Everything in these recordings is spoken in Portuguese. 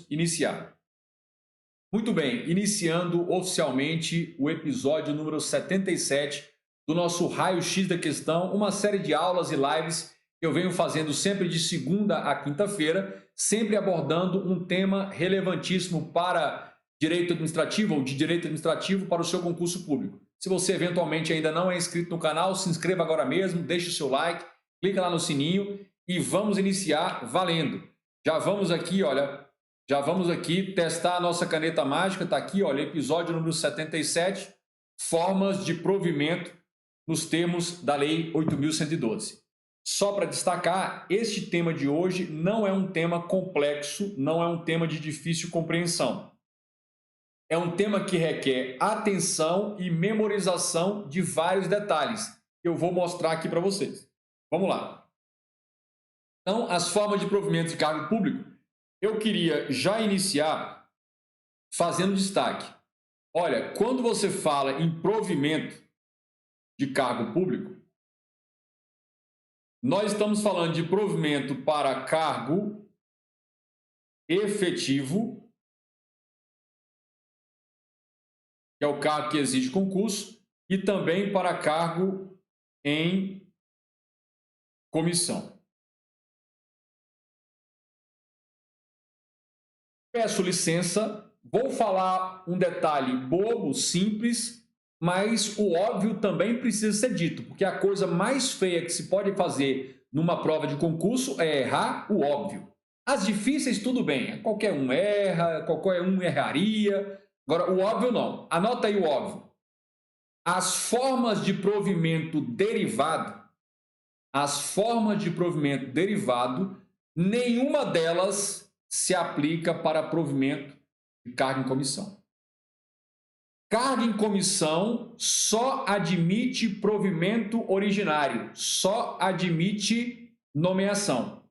iniciar. Muito bem, iniciando oficialmente o episódio número 77 do nosso Raio-X da Questão, uma série de aulas e lives que eu venho fazendo sempre de segunda a quinta-feira, sempre abordando um tema relevantíssimo para direito administrativo ou de direito administrativo para o seu concurso público. Se você eventualmente ainda não é inscrito no canal, se inscreva agora mesmo, deixe o seu like, clica lá no sininho e vamos iniciar valendo. Já vamos aqui, olha, testar a nossa caneta mágica, está aqui, olha, episódio número 77, formas de provimento nos termos da Lei 8.112. Só para destacar, este tema de hoje não é um tema complexo, não é um tema de difícil compreensão. É um tema que requer atenção e memorização de vários detalhes, que eu vou mostrar aqui para vocês. Vamos lá. Então, as formas de provimento de cargo público, eu queria já iniciar fazendo destaque. Olha, quando você fala em provimento de cargo público, nós estamos falando de provimento para cargo efetivo, que é o cargo que exige concurso, e também para cargo em comissão. Peço licença, vou falar um detalhe bobo, simples, mas o óbvio também precisa ser dito, porque a coisa mais feia que se pode fazer numa prova de concurso é errar o óbvio. As difíceis, tudo bem, qualquer um erra, qualquer um erraria. Agora, o óbvio não. Anota aí o óbvio. As formas de provimento derivado, nenhuma delas se aplica para provimento de cargo em comissão. Cargo em comissão só admite provimento originário, só admite nomeação.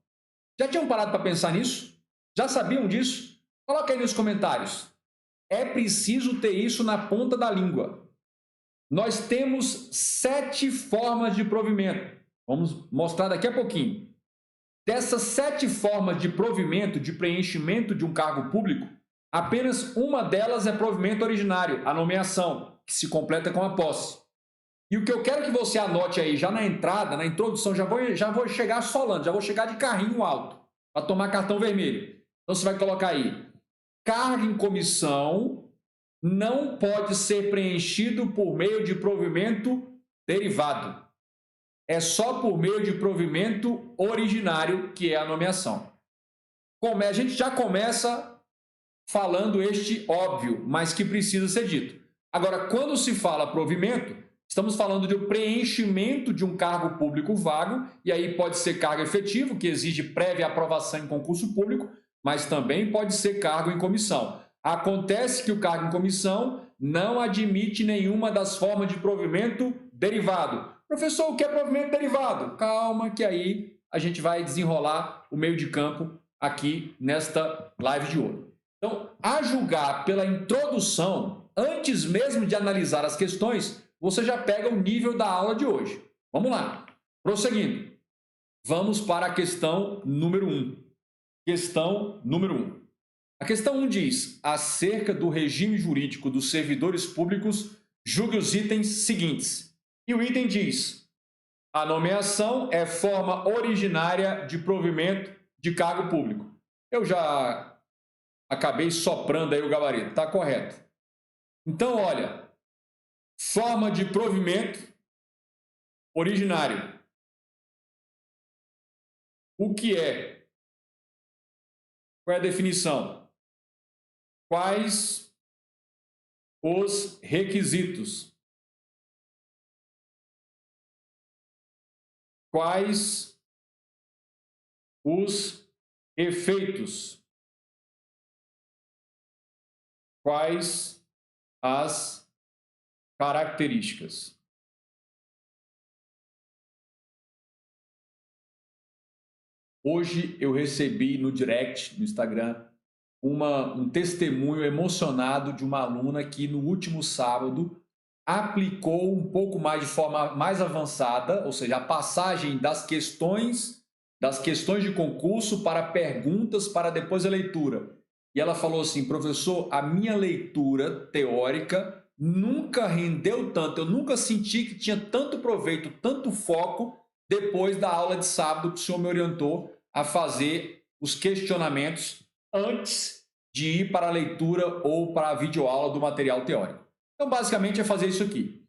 Já tinham parado para pensar nisso? Já sabiam disso? Coloca aí nos comentários. É preciso ter isso na ponta da língua. Nós temos 7 formas de provimento. Vamos mostrar daqui a pouquinho. Dessas 7 formas de provimento, de preenchimento de um cargo público, apenas uma delas é provimento originário, a nomeação, que se completa com a posse. E o que eu quero que você anote aí, já na entrada, na introdução, já vou chegar solando, já vou chegar de carrinho alto, para tomar cartão vermelho. Então você vai colocar aí, cargo em comissão não pode ser preenchido por meio de provimento derivado. É só por meio de provimento originário, que é a nomeação. A gente já começa falando este óbvio, mas que precisa ser dito. Agora, quando se fala provimento, estamos falando de preenchimento de um cargo público vago, e aí pode ser cargo efetivo, que exige prévia aprovação em concurso público, mas também pode ser cargo em comissão. Acontece que o cargo em comissão não admite nenhuma das formas de provimento derivado. Professor, o que é provimento derivado? Calma que aí a gente vai desenrolar o meio de campo aqui nesta live de hoje. Então, a julgar pela introdução, antes mesmo de analisar as questões, você já pega o nível da aula de hoje. Vamos lá. Prosseguindo. Vamos para a questão número 1. Questão número 1. A questão 1 diz, acerca do regime jurídico dos servidores públicos, julgue os itens seguintes. E o item diz, a nomeação é forma originária de provimento de cargo público. Eu já acabei soprando aí o gabarito, tá correto. Então, olha, forma de provimento originário. O que é? Qual é a definição? Quais os requisitos? Quais os efeitos? Quais as características? Hoje eu recebi no direct, no Instagram, um testemunho emocionado de uma aluna que no último sábado aplicou um pouco mais de forma mais avançada, ou seja, a passagem das questões de concurso para perguntas para depois a leitura. e ela falou assim: professor, a minha leitura teórica nunca rendeu tanto, eu nunca senti que tinha tanto proveito, tanto foco depois da aula de sábado que o senhor me orientou a fazer os questionamentos antes de ir para a leitura ou para a videoaula do material teórico. Então, basicamente, é fazer isso aqui.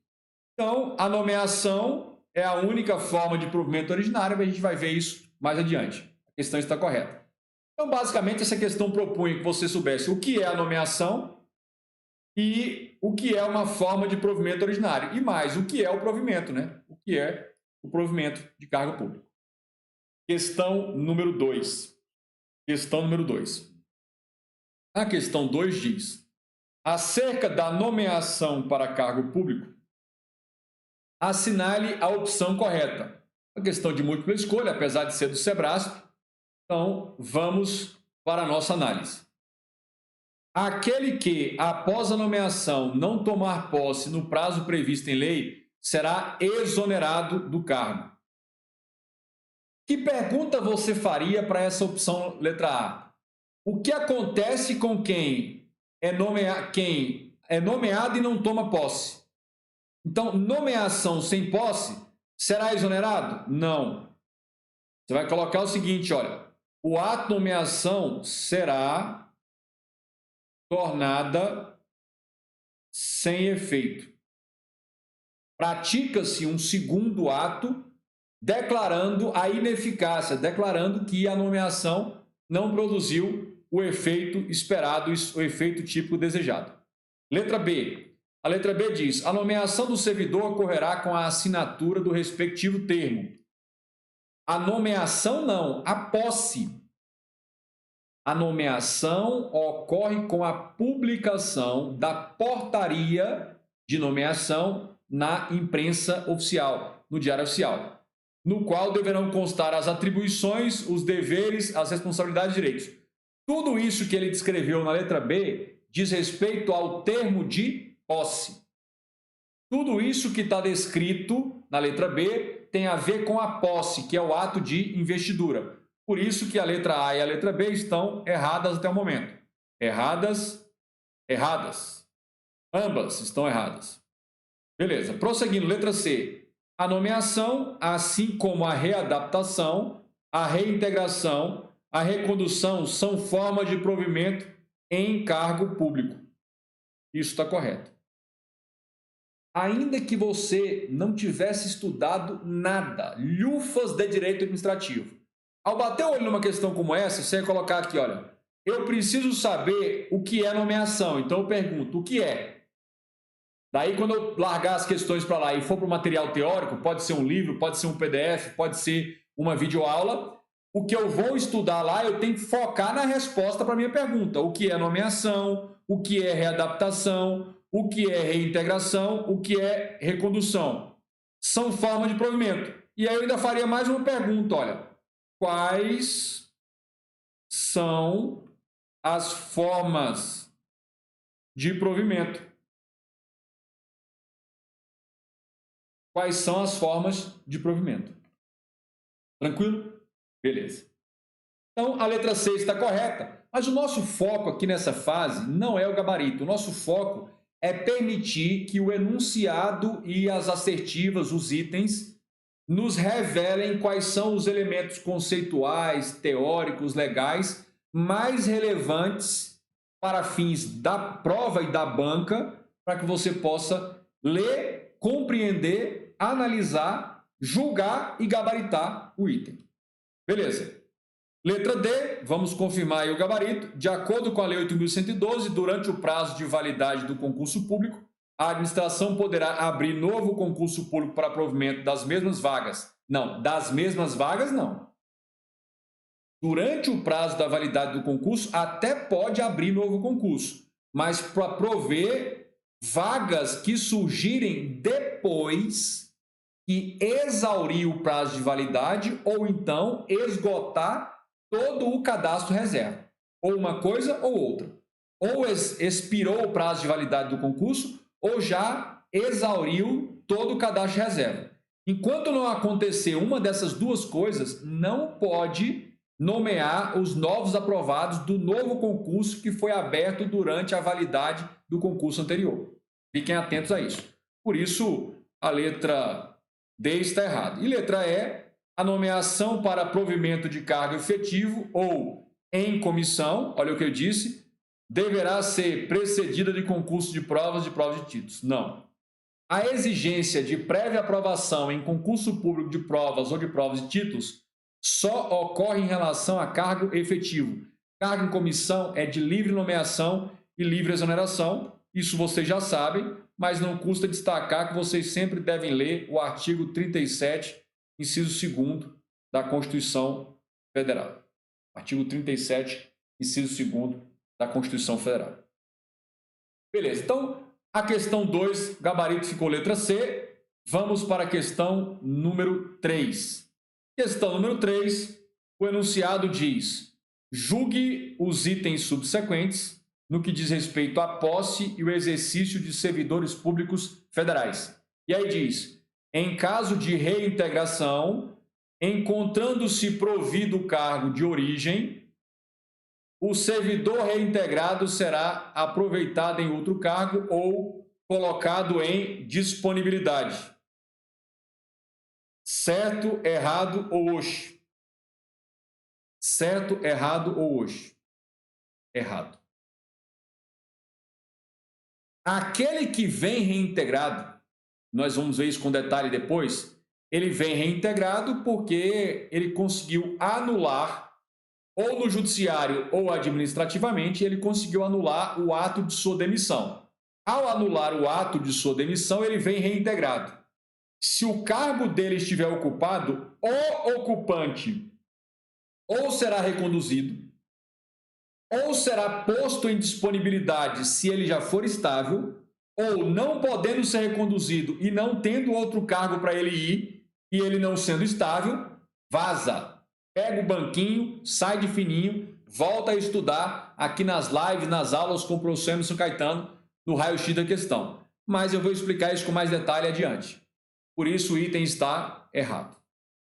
Então, a nomeação é a única forma de provimento originário, mas a gente vai ver isso mais adiante. A questão está correta. Então, basicamente, essa questão propunha que você soubesse o que é a nomeação e o que é uma forma de provimento originário. E mais, o que é o provimento, né? O que é o provimento de cargo público. Questão número 2. Questão número 2. A questão 2 diz: acerca da nomeação para cargo público, assinale a opção correta. A questão de múltipla escolha, apesar de ser do Sebrasp. Então, vamos para a nossa análise. Aquele que, após a nomeação, não tomar posse no prazo previsto em lei, será exonerado do cargo. Que pergunta você faria para essa opção letra A? O que acontece com quem é nomeado e não toma posse? Então, nomeação sem posse será exonerado? Não. Você vai colocar o seguinte, olha, o ato de nomeação será tornada sem efeito. Pratica-se um segundo ato declarando a ineficácia, declarando que a nomeação não produziu o efeito esperado, o efeito típico desejado. Letra B. A letra B diz: a nomeação do servidor ocorrerá com a assinatura do respectivo termo. A nomeação não, a posse. A nomeação ocorre com a publicação da portaria de nomeação na imprensa oficial, no Diário Oficial, no qual deverão constar as atribuições, os deveres, as responsabilidades e direitos. Tudo isso que ele descreveu na letra B diz respeito ao termo de posse. Tudo isso que está descrito na letra B tem a ver com a posse, que é o ato de investidura. Por isso que a letra A e a letra B estão erradas até o momento. Erradas. Ambas estão erradas. Beleza. Prosseguindo, letra C. A nomeação, assim como a readaptação, a reintegração, a recondução são formas de provimento em cargo público. Isso está correto. Ainda que você não tivesse estudado nada, lufas de direito administrativo, ao bater o olho numa questão como essa, você vai colocar aqui, olha, eu preciso saber o que é nomeação. Então eu pergunto, o que é? Daí quando eu largar as questões para lá e for para o material teórico, pode ser um livro, pode ser um PDF, pode ser uma videoaula, o que eu vou estudar lá, eu tenho que focar na resposta para a minha pergunta. O que é nomeação, o que é readaptação, o que é reintegração, o que é recondução. São formas de provimento. E aí eu ainda faria mais uma pergunta, olha, quais são as formas de provimento? Quais são as formas de provimento? Tranquilo? Beleza. Então, a letra C está correta, mas o nosso foco aqui nessa fase não é o gabarito. O nosso foco é permitir que o enunciado e as assertivas, os itens, nos revelem quais são os elementos conceituais, teóricos, legais mais relevantes para fins da prova e da banca, para que você possa ler, compreender, analisar, julgar e gabaritar o item. Beleza. Letra D, vamos confirmar aí o gabarito. De acordo com a Lei 8.112, durante o prazo de validade do concurso público, a administração poderá abrir novo concurso público para provimento das mesmas vagas. Não, das mesmas vagas não. Durante o prazo da validade do concurso, até pode abrir novo concurso, mas para prover vagas que surgirem depois que exaurir o prazo de validade ou então esgotar todo o cadastro reserva. Ou uma coisa ou outra. Ou expirou o prazo de validade do concurso ou já exauriu todo o cadastro reserva. Enquanto não acontecer uma dessas duas coisas, não pode nomear os novos aprovados do novo concurso que foi aberto durante a validade do concurso anterior. Fiquem atentos a isso. Por isso, a letra D está errada. E letra E, a nomeação para provimento de cargo efetivo ou em comissão, olha o que eu disse, deverá ser precedida de concurso de provas de títulos. Não. A exigência de prévia aprovação em concurso público de provas ou de provas de títulos só ocorre em relação a cargo efetivo. Cargo em comissão é de livre nomeação e livre exoneração. Isso vocês já sabem, mas não custa destacar que vocês sempre devem ler o artigo 37, inciso 2º da Constituição Federal. Artigo 37, inciso 2º da Constituição Federal. Beleza, então a questão 2, gabarito ficou letra C. Vamos para a questão número 3. Questão número 3, o enunciado diz: julgue os itens subsequentes no que diz respeito à posse e o exercício de servidores públicos federais. E aí diz: em caso de reintegração, encontrando-se provido o cargo de origem, o servidor reintegrado será aproveitado em outro cargo ou colocado em disponibilidade. Certo, errado ou oxe? Certo, errado ou oxe? Errado. Aquele que vem reintegrado, nós vamos ver isso com detalhe depois, ele vem reintegrado porque ele conseguiu anular, ou no judiciário ou administrativamente, ele conseguiu anular o ato de sua demissão. Ao anular o ato de sua demissão, ele vem reintegrado. Se o cargo dele estiver ocupado, o ocupante ou será reconduzido, ou será posto em disponibilidade se ele já for estável, ou não podendo ser reconduzido e não tendo outro cargo para ele ir, e ele não sendo estável, vaza. Pega o banquinho, sai de fininho, volta a estudar aqui nas lives, nas aulas com o professor Emerson Caetano, no raio-x da questão. Mas eu vou explicar isso com mais detalhe adiante. Por isso o item está errado.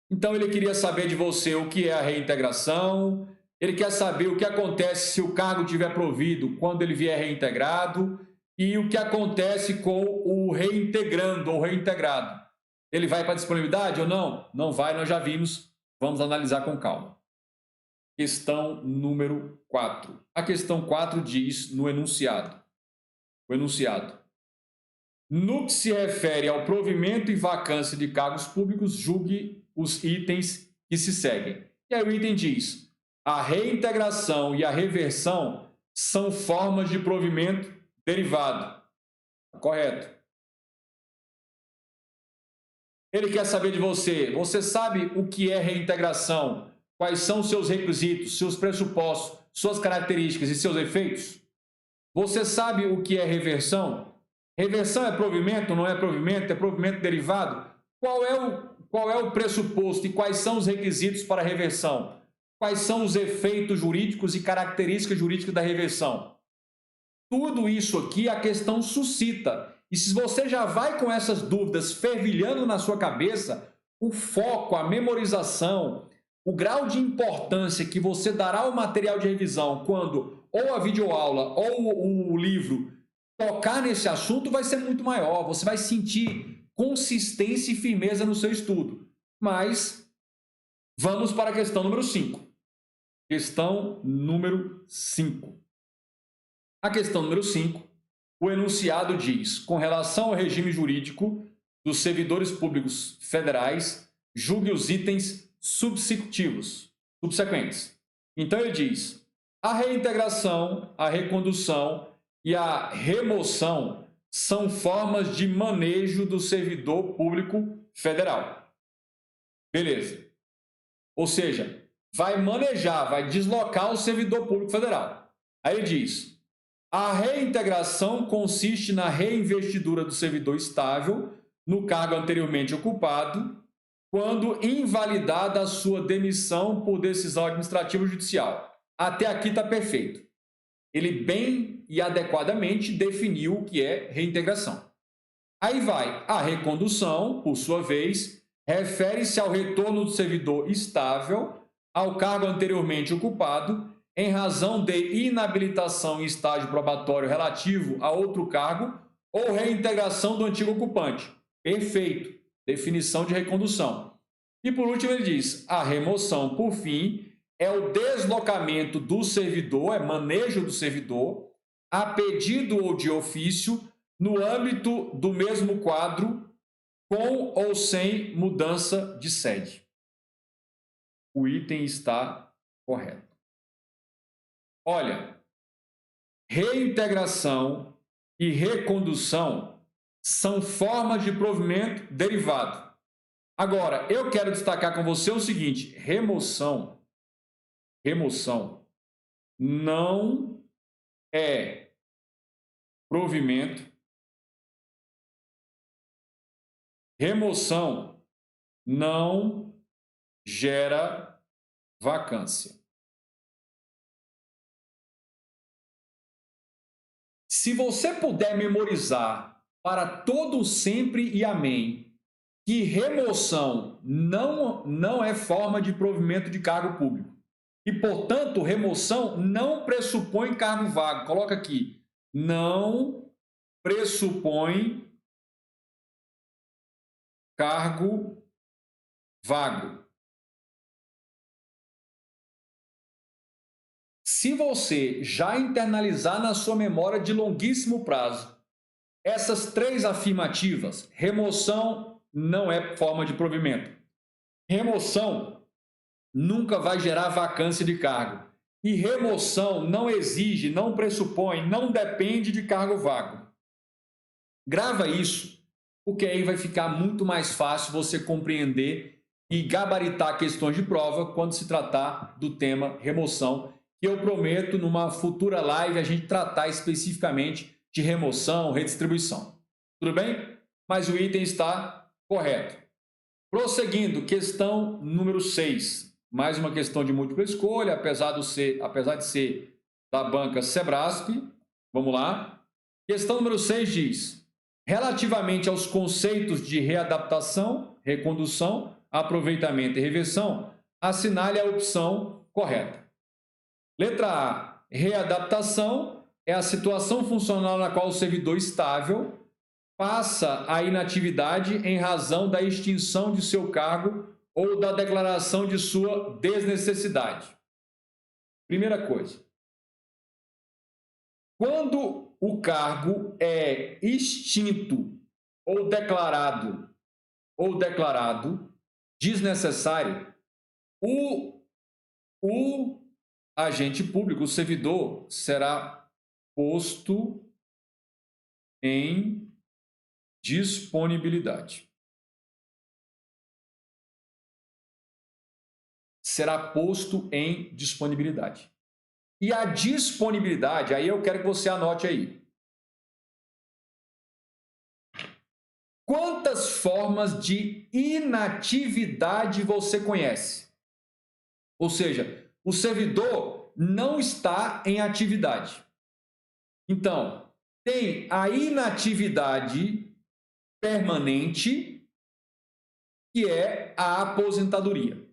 Então ele queria saber de você o que é a reintegração, ele quer saber o que acontece se o cargo tiver provido quando ele vier reintegrado e o que acontece com o reintegrando ou reintegrado. Ele vai para a disponibilidade ou não? Não vai, nós já vimos. Vamos analisar com calma. Questão número 4. A questão 4 diz no enunciado. O enunciado: no que se refere ao provimento e vacância de cargos públicos, julgue os itens que se seguem. E aí o item diz: a reintegração e a reversão são formas de provimento derivado. Correto. Ele quer saber de você. Você sabe o que é reintegração? Quais são os seus requisitos, seus pressupostos, suas características e seus efeitos? Você sabe o que é reversão? Reversão é provimento, não é provimento? É provimento derivado? Qual é o pressuposto e quais são os requisitos para a reversão? Quais são os efeitos jurídicos e características jurídicas da reversão? Tudo isso aqui a questão suscita. E se você já vai com essas dúvidas fervilhando na sua cabeça, o foco, a memorização, o grau de importância que você dará ao material de revisão quando ou a videoaula ou o livro tocar nesse assunto vai ser muito maior. Você vai sentir consistência e firmeza no seu estudo. Mas vamos para a questão número 5. Questão número 5. A questão número 5. O enunciado diz: com relação ao regime jurídico dos servidores públicos federais, julgue os itens subsequentes. Então ele diz: a reintegração, a recondução e a remoção são formas de manejo do servidor público federal. Beleza. Ou seja, vai manejar, vai deslocar o servidor público federal. Aí ele diz: a reintegração consiste na reinvestidura do servidor estável no cargo anteriormente ocupado, quando invalidada a sua demissão por decisão administrativa ou judicial. Até aqui está perfeito. Ele bem e adequadamente definiu o que é reintegração. Aí vai a recondução, por sua vez, refere-se ao retorno do servidor estável ao cargo anteriormente ocupado em razão de inabilitação em estágio probatório relativo a outro cargo ou reintegração do antigo ocupante. Perfeito. Definição de recondução. E por último ele diz, a remoção, por fim, é o deslocamento do servidor, é manejo do servidor, a pedido ou de ofício, no âmbito do mesmo quadro, com ou sem mudança de sede. O item está correto. Olha, reintegração e recondução são formas de provimento derivado. Agora, eu quero destacar com você o seguinte, remoção não é provimento, remoção não gera vacância. Se você puder memorizar para todo sempre e amém que remoção não é forma de provimento de cargo público e, portanto, remoção não pressupõe cargo vago. Coloca aqui, não pressupõe cargo vago. Se você já internalizar na sua memória de longuíssimo prazo essas três afirmativas, remoção não é forma de provimento, remoção nunca vai gerar vacância de cargo e remoção não exige, não pressupõe, não depende de cargo vago. Grava isso, porque aí vai ficar muito mais fácil você compreender e gabaritar questões de prova quando se tratar do tema remoção, que eu prometo, numa futura live, a gente tratar especificamente de remoção, redistribuição. Tudo bem? Mas o item está correto. Prosseguindo, questão número 6. Mais uma questão de múltipla escolha, apesar de ser da banca Sebrasp. Vamos lá. Questão número 6 diz, relativamente aos conceitos de readaptação, recondução, aproveitamento e reversão, assinale a opção correta. Letra A, readaptação é a situação funcional na qual o servidor estável passa a inatividade em razão da extinção de seu cargo ou da declaração de sua desnecessidade. Primeira coisa, quando o cargo é extinto ou declarado desnecessário, o agente público, o servidor, será posto em disponibilidade. Será posto em disponibilidade. E a disponibilidade, aí eu quero que você anote aí. Quantas formas de inatividade você conhece? Ou seja, o servidor não está em atividade. Então, tem a inatividade permanente, que é a aposentadoria,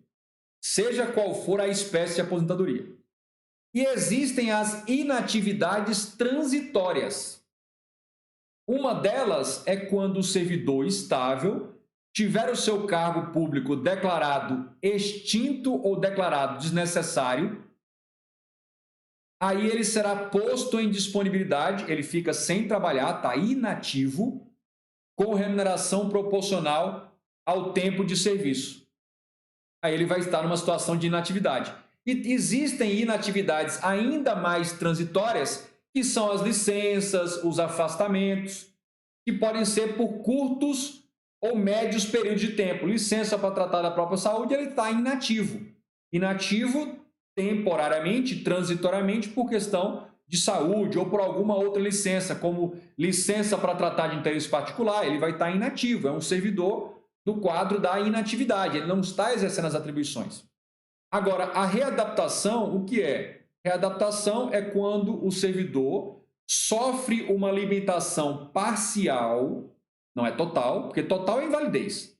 seja qual for a espécie de aposentadoria. E existem as inatividades transitórias. Uma delas é quando o servidor estável tiver o seu cargo público declarado extinto ou declarado desnecessário, aí ele será posto em disponibilidade, ele fica sem trabalhar, está inativo, com remuneração proporcional ao tempo de serviço. Aí ele vai estar numa situação de inatividade. E existem inatividades ainda mais transitórias, que são as licenças, os afastamentos, que podem ser por curtos ou médios períodos de tempo. Licença para tratar da própria saúde, ele está inativo. Inativo temporariamente, transitoriamente, por questão de saúde ou por alguma outra licença, como licença para tratar de interesse particular, ele vai estar inativo, é um servidor do quadro da inatividade, ele não está exercendo as atribuições. Agora, a readaptação, o que é? Readaptação é quando o servidor sofre uma limitação parcial, não é total, porque total é invalidez.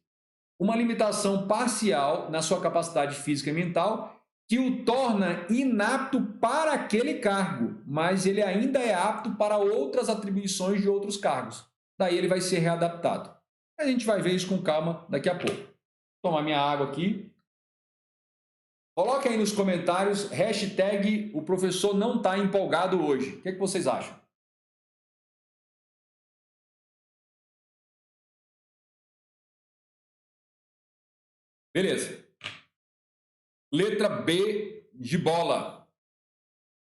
Uma limitação parcial na sua capacidade física e mental que o torna inapto para aquele cargo, mas ele ainda é apto para outras atribuições de outros cargos. Daí ele vai ser readaptado. A gente vai ver isso com calma daqui a pouco. Vou tomar minha água aqui. Coloque aí nos comentários, hashtag o professor não está empolgado hoje. O que vocês acham? Beleza. Letra B de bola.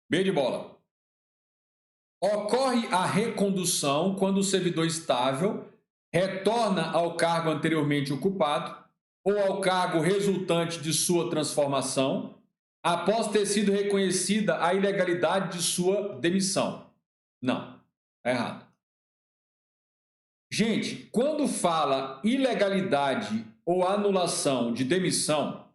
B de bola. Ocorre a recondução quando o servidor estável retorna ao cargo anteriormente ocupado ou ao cargo resultante de sua transformação, após ter sido reconhecida a ilegalidade de sua demissão. Não, é errado. Gente, quando fala ilegalidade ou anulação de demissão,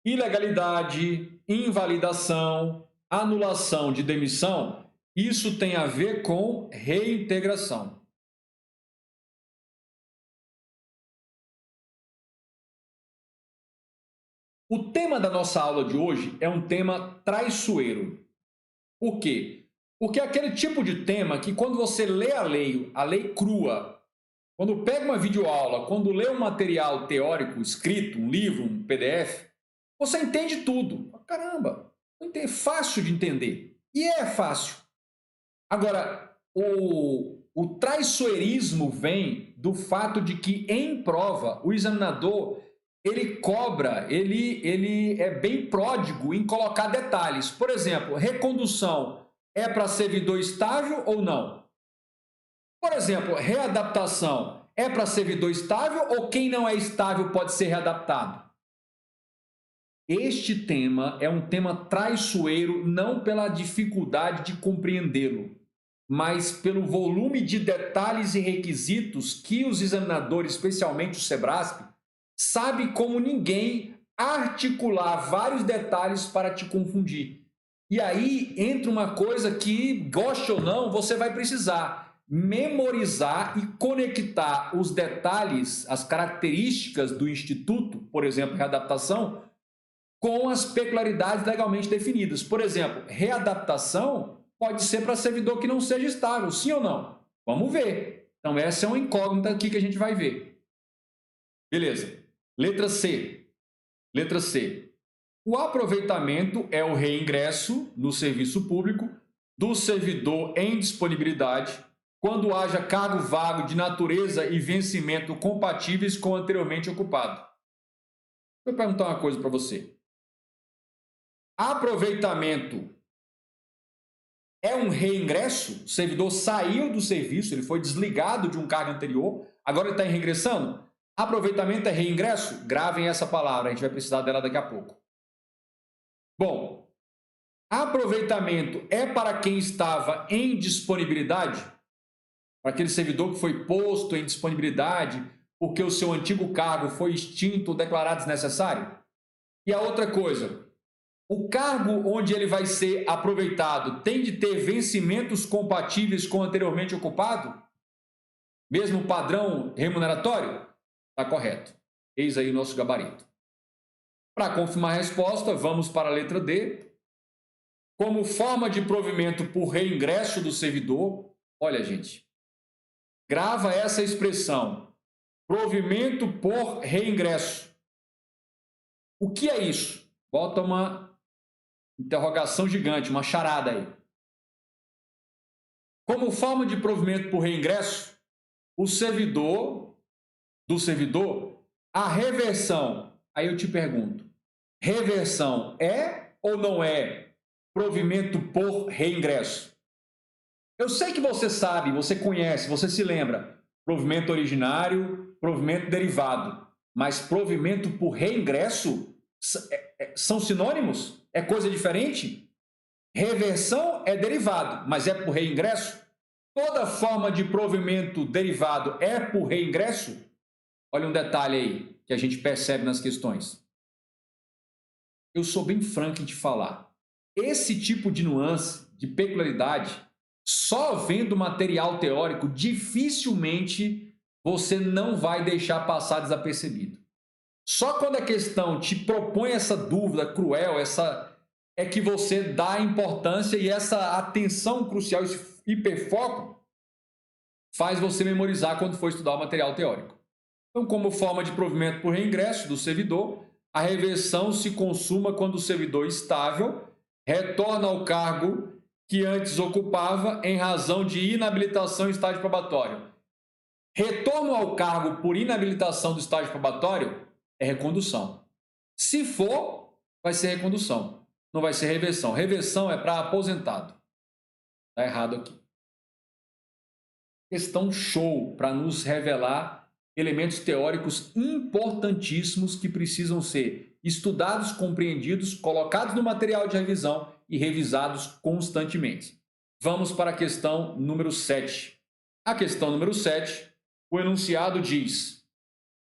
ilegalidade, invalidação, anulação de demissão, isso tem a ver com reintegração. O tema da nossa aula de hoje é um tema traiçoeiro. Por quê? Porque é aquele tipo de tema que quando você lê a lei crua, quando pega uma videoaula, quando lê um material teórico escrito, um livro, um PDF, você entende tudo. Caramba, é fácil de entender. E é fácil. Agora, o traiçoeirismo vem do fato de que em prova o examinador ele cobra, ele é bem pródigo em colocar detalhes. Por exemplo, recondução é para servidor estável ou não? Por exemplo, readaptação é para servidor estável ou quem não é estável pode ser readaptado? Este tema é um tema traiçoeiro não pela dificuldade de compreendê-lo, mas pelo volume de detalhes e requisitos que os examinadores, especialmente o Sebrasp, sabe como ninguém articular vários detalhes para te confundir. E aí entra uma coisa que, goste ou não, você vai precisar memorizar e conectar os detalhes, as características do instituto, por exemplo, readaptação, com as peculiaridades legalmente definidas. Por exemplo, readaptação pode ser para servidor que não seja estável, sim ou não? Vamos ver. Então, essa é uma incógnita aqui que a gente vai ver. Beleza. Letra C. Letra C. O aproveitamento é o reingresso no serviço público do servidor em disponibilidade quando haja cargo vago de natureza e vencimento compatíveis com o anteriormente ocupado. Deixa eu perguntar uma coisa para você. Aproveitamento é um reingresso? O servidor saiu do serviço, ele foi desligado de um cargo anterior, agora ele está regressando? Aproveitamento é reingresso? Gravem essa palavra, a gente vai precisar dela daqui a pouco. Bom, aproveitamento é para quem estava em disponibilidade? Para aquele servidor que foi posto em disponibilidade porque o seu antigo cargo foi extinto ou declarado desnecessário? E a outra coisa, o cargo onde ele vai ser aproveitado tem de ter vencimentos compatíveis com o anteriormente ocupado? Mesmo padrão remuneratório? Está correto. Eis aí o nosso gabarito. Para confirmar a resposta, vamos para a letra D. Como forma de provimento por reingresso do servidor, olha, gente, grava essa expressão, provimento por reingresso. O que é isso? Bota uma interrogação gigante, uma charada aí. Como forma de provimento por reingresso, o servidor, a reversão. Aí eu te pergunto, reversão é ou não é provimento por reingresso? Eu sei que você sabe, você conhece, você se lembra. Provimento originário, provimento derivado. Mas provimento por reingresso são sinônimos? É coisa diferente? Reversão é derivado, mas é por reingresso? Toda forma de provimento derivado é por reingresso? Olha um detalhe aí que a gente percebe nas questões. Eu sou bem franco em te falar. Esse tipo de nuance, de peculiaridade, só vendo material teórico, dificilmente você não vai deixar passar desapercebido. Só quando a questão te propõe essa dúvida cruel, é que você dá importância e essa atenção crucial, esse hiperfoco, faz você memorizar quando for estudar o material teórico. Então, como forma de provimento por reingresso do servidor, a reversão se consuma quando o servidor estável retorna ao cargo que antes ocupava em razão de inabilitação em estágio probatório. Retorno ao cargo por inabilitação do estágio probatório é recondução. Se for, vai ser recondução. Não vai ser reversão. Reversão é para aposentado. Está errado aqui. Questão show para nos revelar elementos teóricos importantíssimos que precisam ser estudados, compreendidos, colocados no material de revisão e revisados constantemente. Vamos para a questão número 7. A questão número 7, o enunciado diz: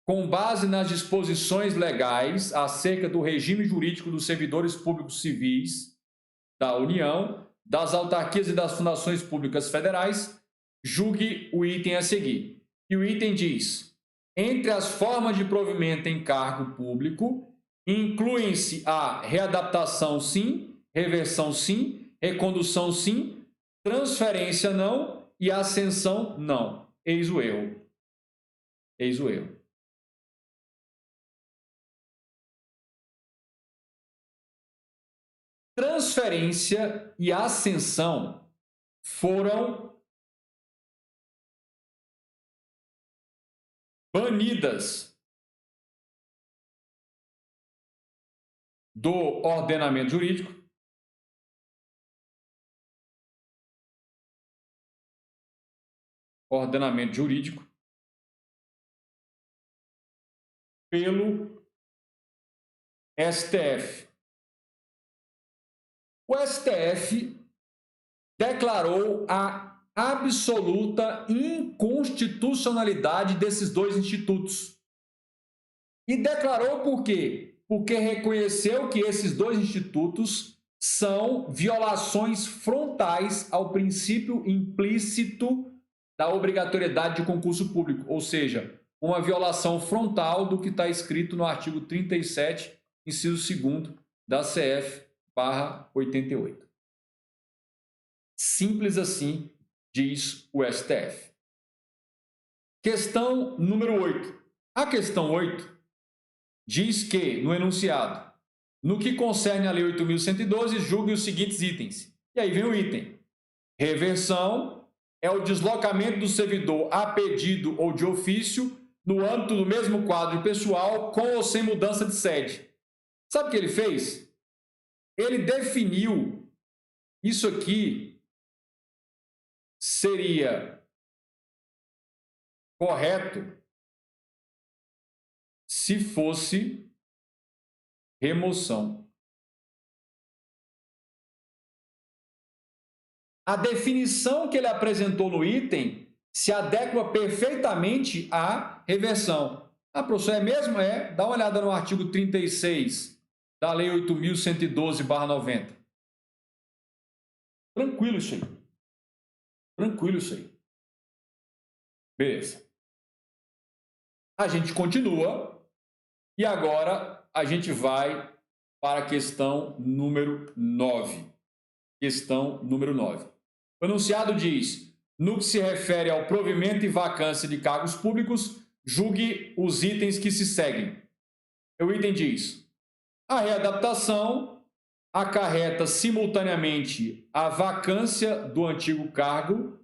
com base nas disposições legais acerca do regime jurídico dos servidores públicos civis da União, das autarquias e das fundações públicas federais, julgue o item a seguir. E o item diz: entre as formas de provimento em cargo público, incluem-se a readaptação sim, reversão sim, recondução sim, transferência não e ascensão não. Eis o erro. Eis o erro. Transferência e ascensão foram banidas do ordenamento jurídico pelo STF. O STF declarou a absoluta inconstitucionalidade desses dois institutos. E declarou por quê? Porque reconheceu que esses dois institutos são violações frontais ao princípio implícito da obrigatoriedade de concurso público, ou seja, uma violação frontal do que está escrito no artigo 37, inciso 2º da CF/88. Simples assim, diz o STF. Questão número 8. A questão 8 diz que, no enunciado, no que concerne à Lei 8.112, julgue os seguintes itens. E aí vem o item. Reversão é o deslocamento do servidor a pedido ou de ofício no âmbito do mesmo quadro pessoal, com ou sem mudança de sede. Sabe o que ele fez? Ele definiu isso aqui seria correto se fosse remoção. A definição que ele apresentou no item se adequa perfeitamente à reversão. Ah, professor, é mesmo? É. Dá uma olhada no artigo 36 da Lei 8.112/90. Tranquilo isso aí. Tranquilo isso aí. Beleza. A gente continua e agora a gente vai para a questão número 9. Questão número 9. O enunciado diz: no que se refere ao provimento e vacância de cargos públicos, julgue os itens que se seguem. O item diz: a readaptação acarreta simultaneamente a vacância do antigo cargo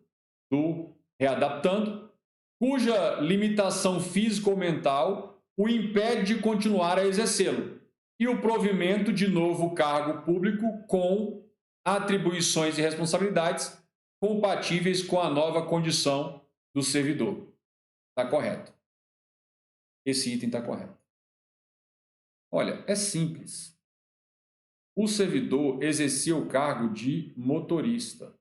do readaptando, cuja limitação física ou mental o impede de continuar a exercê-lo, e o provimento de novo cargo público com atribuições e responsabilidades compatíveis com a nova condição do servidor. Está correto. Esse item está correto. Olha, é simples. O servidor exercia o cargo de motorista.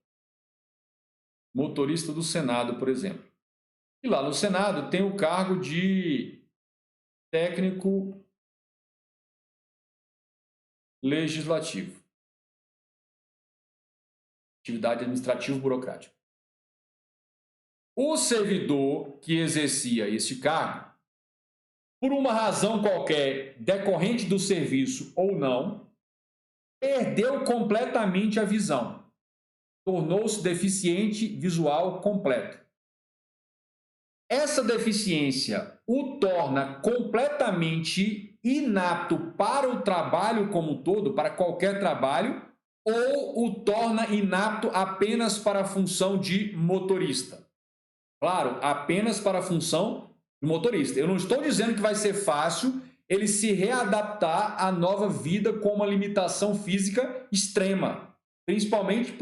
Motorista do Senado, por exemplo. E lá no Senado tem o cargo de técnico legislativo. Atividade administrativo-burocrática. O servidor que exercia este cargo por uma razão qualquer, decorrente do serviço ou não, perdeu completamente a visão. Tornou-se deficiente visual completo. Essa deficiência o torna completamente inapto para o trabalho como um todo, para qualquer trabalho, ou o torna inapto apenas para a função de motorista? Claro, apenas para a função de motorista. Eu não estou dizendo que vai ser fácil ele se readaptar à nova vida com uma limitação física extrema, principalmente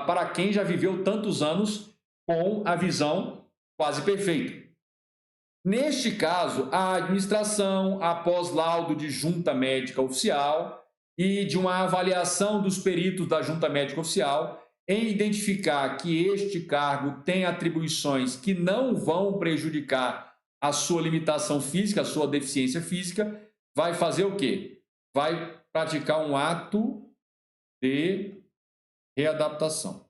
para quem já viveu tantos anos com a visão quase perfeita. Neste caso, a administração, após laudo de junta médica oficial e de uma avaliação dos peritos da junta médica oficial, em identificar que este cargo tem atribuições que não vão prejudicar a sua limitação física, a sua deficiência física, vai fazer o quê? Vai praticar um ato de readaptação.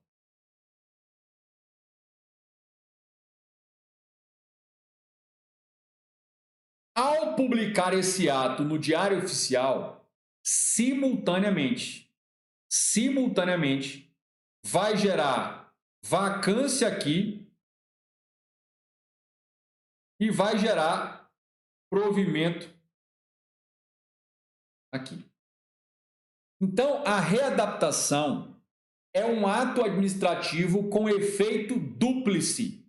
Ao publicar esse ato no Diário Oficial, simultaneamente, vai gerar vacância aqui e vai gerar provimento aqui. Então, a readaptação é um ato administrativo com efeito dúplice,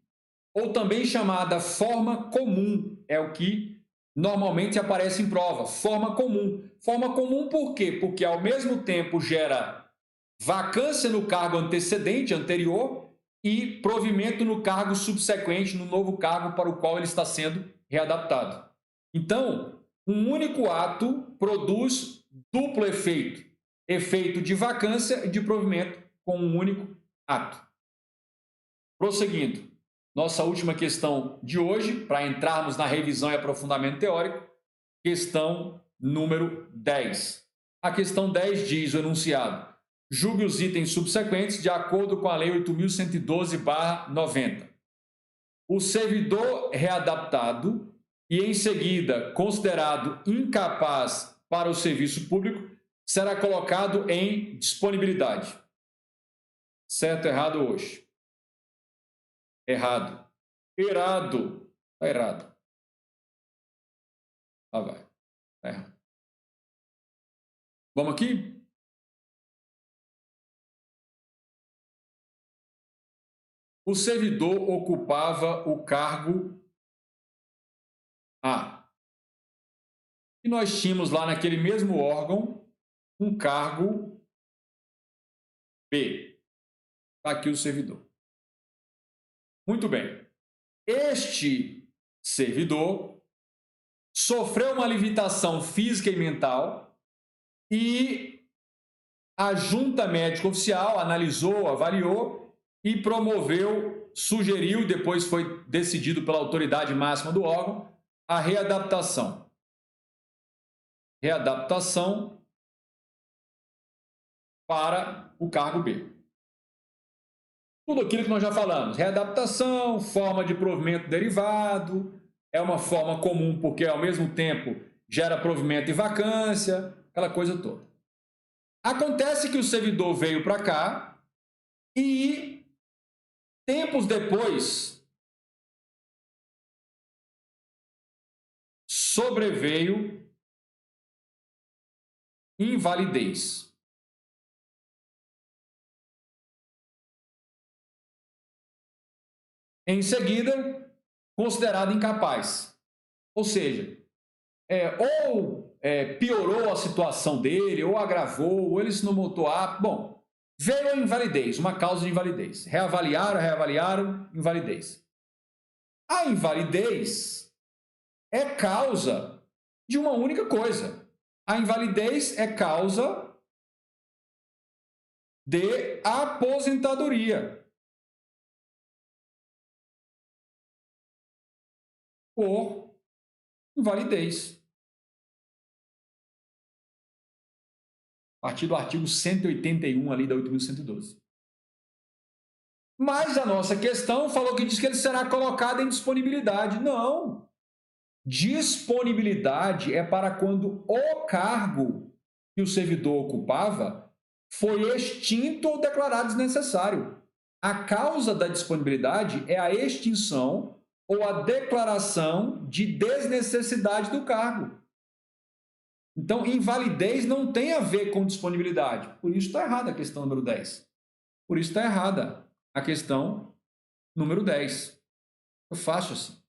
ou também chamada forma comum, é o que normalmente aparece em prova, forma comum. Forma comum por quê? Porque ao mesmo tempo gera vacância no cargo antecedente, anterior, e provimento no cargo subsequente, no novo cargo para o qual ele está sendo readaptado. Então, um único ato produz duplo efeito. Efeito de vacância e de provimento com um único ato. Prosseguindo, nossa última questão de hoje, para entrarmos na revisão e aprofundamento teórico, questão número 10. A questão 10 diz o enunciado: julgue os itens subsequentes de acordo com a Lei 8.112/90. O servidor readaptado e, em seguida, considerado incapaz para o serviço público, será colocado em disponibilidade. Certo ou errado hoje? Errado. Errado. Está errado. Lá vai. Está errado. Vamos aqui? O servidor ocupava o cargo A. E nós tínhamos lá naquele mesmo órgão um cargo B. Está aqui o servidor. Muito bem. Este servidor sofreu uma limitação física e mental e a junta médica oficial analisou, avaliou e promoveu, sugeriu, depois foi decidido pela autoridade máxima do órgão, a readaptação. Readaptação para o cargo B. Tudo aquilo que nós já falamos, readaptação, forma de provimento derivado, é uma forma comum porque ao mesmo tempo gera provimento e vacância, aquela coisa toda. Acontece que o servidor veio para cá e tempos depois sobreveio invalidez. Em seguida, considerado incapaz. Ou seja, piorou a situação dele, ou agravou, ou ele se não montou apto. Bom, veio a invalidez, uma causa de invalidez. Reavaliaram, invalidez. A invalidez é causa de uma única coisa. A invalidez é causa de aposentadoria. Por invalidez. A partir do artigo 181 ali da 8.112. Mas a nossa questão falou que diz que ele será colocado em disponibilidade. Não. Disponibilidade é para quando o cargo que o servidor ocupava foi extinto ou declarado desnecessário. A causa da disponibilidade é a extinção ou a declaração de desnecessidade do cargo. Então, invalidez não tem a ver com disponibilidade. Por isso está errada a questão número 10. Por isso está errada a questão número 10. Eu faço assim.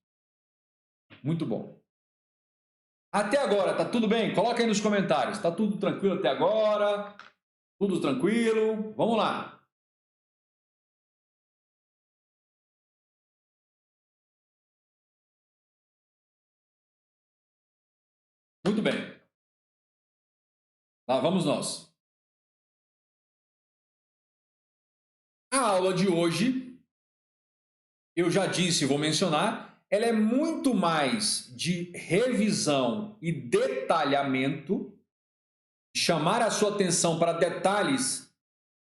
Muito bom. Até agora, tá tudo bem? Coloca aí nos comentários. Tá tudo tranquilo até agora? Tudo tranquilo? Vamos lá. Muito bem. Lá vamos nós. A aula de hoje, eu já disse e vou mencionar, ela é muito mais de revisão e detalhamento, chamar a sua atenção para detalhes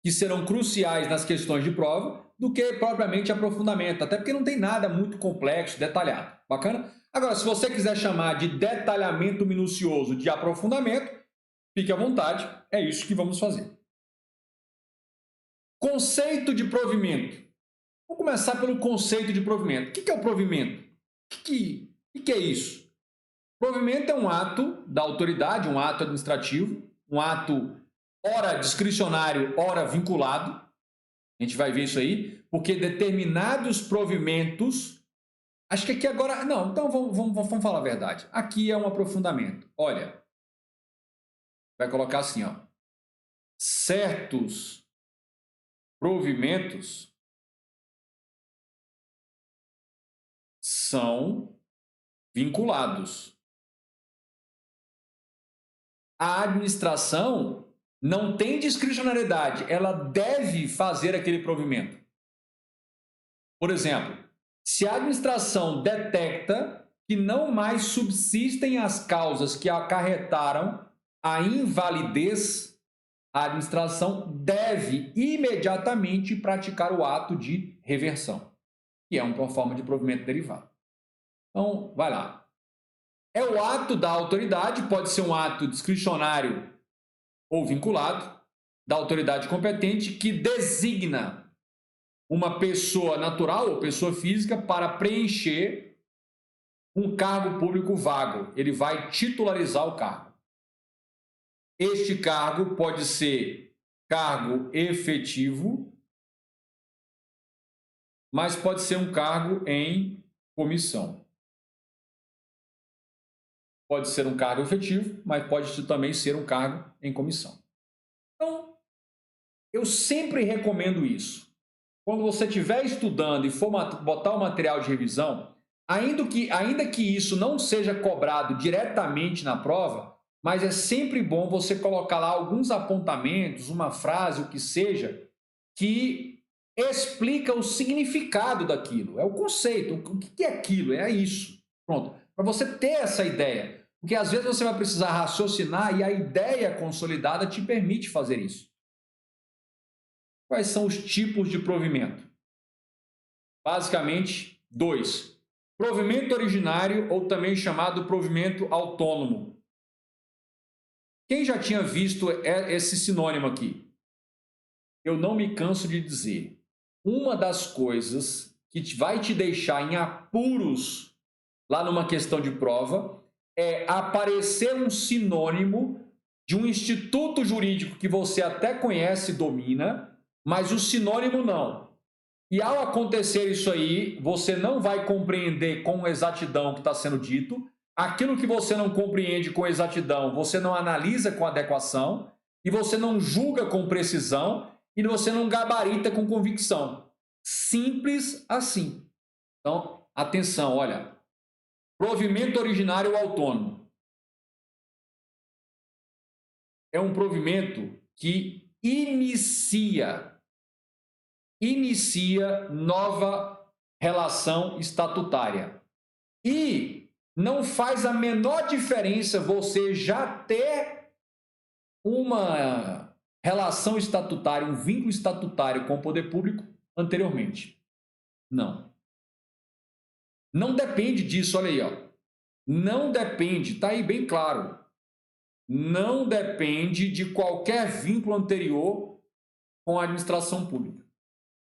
que serão cruciais nas questões de prova, do que propriamente aprofundamento, até porque não tem nada muito complexo, detalhado. Bacana? Agora, se você quiser chamar de detalhamento minucioso de aprofundamento, fique à vontade, é isso que vamos fazer. Conceito de provimento. Vamos começar pelo conceito de provimento. O que é o provimento? O que é isso? Provimento é um ato da autoridade, um ato administrativo, um ato ora discricionário, ora vinculado. A gente vai ver isso aí, porque determinados provimentos... Acho que aqui agora... Não, então vamos falar a verdade. Aqui é um aprofundamento. Olha, vai colocar assim, ó. Certos provimentos são vinculados. A administração não tem discricionariedade, ela deve fazer aquele provimento. Por exemplo, se a administração detecta que não mais subsistem as causas que acarretaram a invalidez, a administração deve imediatamente praticar o ato de reversão, que é uma forma de provimento derivado. Então, vai lá. É o ato da autoridade, pode ser um ato discricionário ou vinculado, da autoridade competente, que designa uma pessoa natural ou pessoa física para preencher um cargo público vago. Ele vai titularizar o cargo. Este cargo pode ser cargo efetivo, mas pode ser um cargo em comissão. Pode ser um cargo efetivo, mas pode também ser um cargo em comissão. Então, eu sempre recomendo isso. Quando você estiver estudando e for botar o material de revisão, ainda que isso não seja cobrado diretamente na prova, mas é sempre bom você colocar lá alguns apontamentos, uma frase, o que seja, que explica o significado daquilo. É o conceito. O que é aquilo? É isso. Pronto. Para você ter essa ideia. Porque às vezes você vai precisar raciocinar e a ideia consolidada te permite fazer isso. Quais são os tipos de provimento? Basicamente, 2. Provimento originário, ou também chamado provimento autônomo. Quem já tinha visto esse sinônimo aqui? Eu não me canso de dizer. Uma das coisas que vai te deixar em apuros lá numa questão de prova é aparecer um sinônimo de um instituto jurídico que você até conhece e domina, mas o sinônimo não. E ao acontecer isso aí, você não vai compreender com exatidão o que está sendo dito. Aquilo que você não compreende com exatidão, você não analisa com adequação, e você não julga com precisão, e você não gabarita com convicção. Simples assim. Então, atenção, olha. Provimento originário autônomo. É um provimento que inicia nova relação estatutária. E não faz a menor diferença você já ter uma relação estatutária, um vínculo estatutário com o poder público anteriormente. Não. Não depende disso, olha aí, ó. não depende, está aí bem claro, não depende de qualquer vínculo anterior com a administração pública.